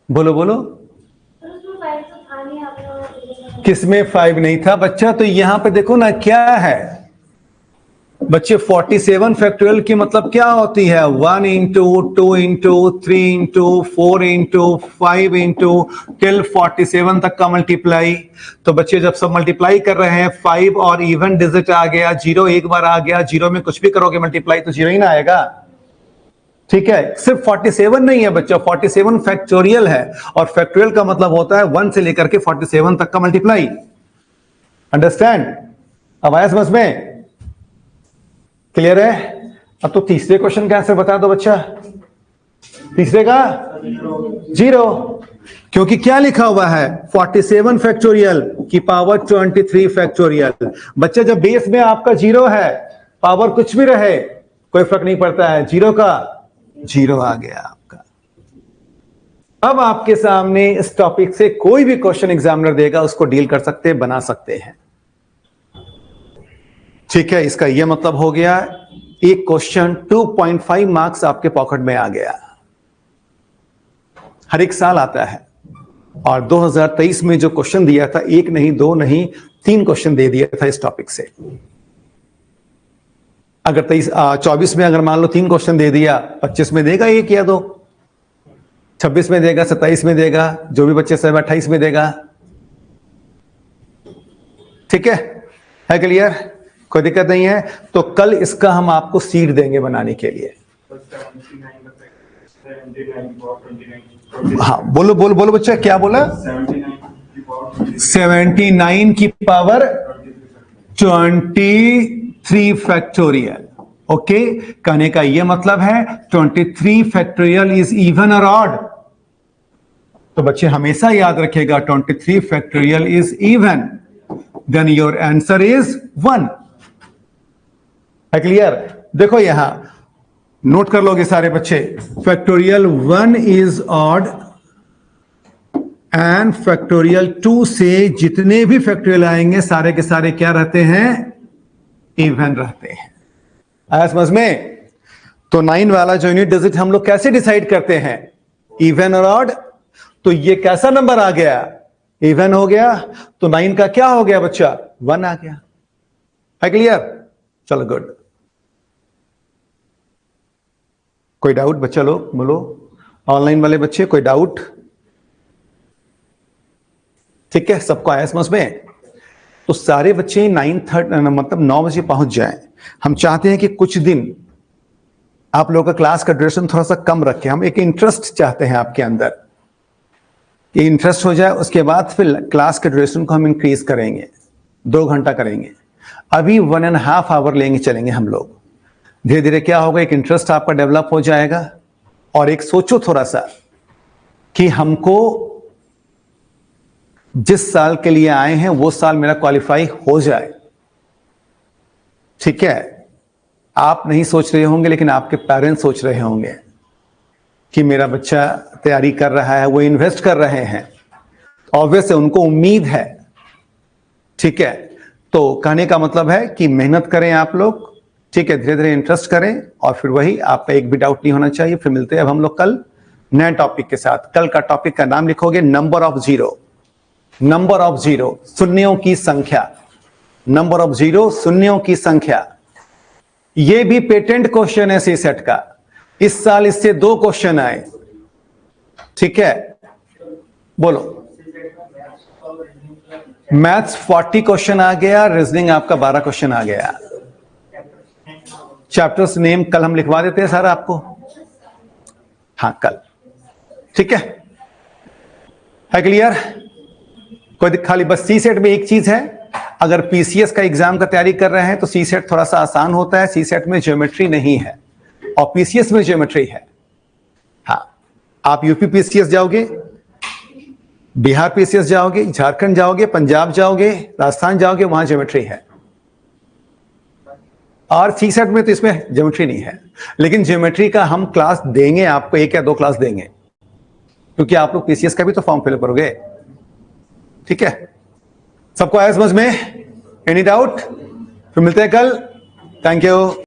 बोलो बोलो। उसमें 5 तो था नहीं, आप लोग किसमें 5 नहीं था बच्चा? तो यहां पे देखो ना क्या है बच्चे, 47 फैक्टोरियल की मतलब क्या होती है? 1 into 2 into 3 into 4 into 5 into till 47 तक का मल्टीप्लाई। तो बच्चे जब सब मल्टीप्लाई कर रहे हैं, 5 और इवन डिजिट आ गया, 0 एक बार आ गया, 0 में कुछ भी करोगे मल्टीप्लाई तो 0 ही ना आएगा। ठीक है, सिर्फ 47 नहीं है बच्चा, 47 फैक्टोरियल है, और फैक्टोरियल का मतलब होता है 1 से लेकर के 47 तक का मल्टीप्लाई। अंडरस्टैंड? अब आया समझ में? क्लियर है? अब तो तीसरे क्वेश्चन का आंसर बता दो बच्चा। तीसरे का 0, क्योंकि क्या लिखा हुआ है? 47 फैक्टोरियल की पावर 23 फैक्टोरियल। बच्चा जब बेस में आपका 0 है, पावर कुछ भी रहे कोई फर्क नहीं पड़ता है, 0 का 0 आ गया आपका। अब आपके सामने इस टॉपिक से कोई भी क्वेश्चन एग्जामिनर देगा, उसको डील कर सकते हैं, बना सकते हैं। ठीक है, इसका यह मतलब हो गया एक क्वेश्चन 2.5 मार्क्स आपके पॉकेट में आ गया। हर एक साल आता है, और 2023 में जो क्वेश्चन दिया था, 1 नहीं 2 नहीं 3 क्वेश्चन दे दिया था इस टॉपिक से। अगर 24 में अगर मान लो 3 क्वेश्चन दे दिया, 25 में देगा 1 या 2, 26 में देगा, 27 में देगा, जो भी बच्चे सब 28 में देगा। ठीक है क्लियर? कोई दिक्कत नहीं है। तो कल इसका हम आपको सीड देंगे बनाने के लिए। हाँ बोलो बोलो बोलो बच्चा, क्या बोला? 79 की पावर 23 फैक्टोरियल। ओके, कहने का यह मतलब है 23 फैक्टोरियल इज इवन और ऑड। तो बच्चे हमेशा याद रखिएगा 23 factorial is even, then your answer is 1। है क्लियर? देखो यहां नोट कर लोगे सारे बच्चे, factorial 1 is odd and factorial 2 से जितने भी फैक्टोरियल आएंगे सारे के सारे क्या रहते हैं? इवन रहते हैं। आया समझ में? तो 9 वाला जो यूनिट डिजिट हम लोग कैसे डिसाइड करते हैं, इवन और ऑड? तो ये कैसा नंबर आ गया? इवन हो गया। तो 9 का क्या हो गया बच्चा? 1 आ गया। है क्लियर? चलो गुड। कोई डाउट बच्चा लोग बोलो, ऑनलाइन वाले बच्चे कोई डाउट? ठीक है, सबको आया समझ में? तो सारे बच्चे 9 बजे पहुंच जाएं। हम चाहते हैं कि कुछ दिन आप लोगों का क्लास का ड्यूरेशन थोड़ा सा कम रखें। हम एक इंटरेस्ट चाहते हैं आपके अंदर, कि इंटरेस्ट हो जाए, उसके बाद फिर क्लास के ड्यूरेशन को हम इंक्रीज करेंगे, 2 घंटा करेंगे। अभी 1.5 आवर लेंगे, चलेंगे हम लोग। धीरे धीरे क्या होगा, एक इंटरेस्ट आपका डेवलप हो जाएगा। और एक सोचो थोड़ा सा कि हमको जिस साल के लिए आए हैं वो साल मेरा क्वालिफाई हो जाए। ठीक है, आप नहीं सोच रहे होंगे लेकिन आपके पेरेंट्स सोच रहे होंगे कि मेरा बच्चा तैयारी कर रहा है, वो इन्वेस्ट कर रहे हैं, ऑब्वियस है उनको उम्मीद है। ठीक है, तो कहने का मतलब है कि मेहनत करें आप लोग। ठीक है, धीरे धीरे इंटरेस्ट करें और फिर वही, आपका एक भी डाउट नहीं होना चाहिए। फिर मिलते हैं अब हम लोग कल नए टॉपिक के साथ। कल का टॉपिक का नाम लिखोगे number of zero. Number of zero, शून्यों की संख्या। नंबर ऑफ जीरो, शून्यों की संख्या। यह भी पेटेंट क्वेश्चन है सी सेट का। इस साल इससे 2 क्वेश्चन आए। ठीक है, बोलो। मैथ्स 40 क्वेश्चन आ गया, रीजनिंग आपका 12 क्वेश्चन आ गया। चैप्टर्स नेम कल हम लिखवा देते हैं सर आपको। हाँ कल। ठीक है क्लियर? कोई खाली बस सी सेट में एक चीज है, अगर पीसीएस का एग्जाम का तैयारी कर रहे हैं तो सी सेट थोड़ा सा आसान होता है। सी सेट में ज्योमेट्री नहीं है और पीसीएस में ज्योमेट्री है। हाँ, आप यूपी पीसीएस जाओगे, बिहार पीसीएस जाओगे, झारखंड जाओगे, पंजाब जाओगे, राजस्थान जाओगे, वहां ज्योमेट्री है। और सी सेट में तो इसमें ज्योमेट्री नहीं है। लेकिन ज्योमेट्री का हम क्लास देंगे आपको, 1 या 2 क्लास देंगे, क्योंकि आप लोग पीसीएस का भी तो फॉर्म फिल करोगे। ठीक है, सबको आया समझ में? Any doubt? फिर मिलते हैं कल। Thank you.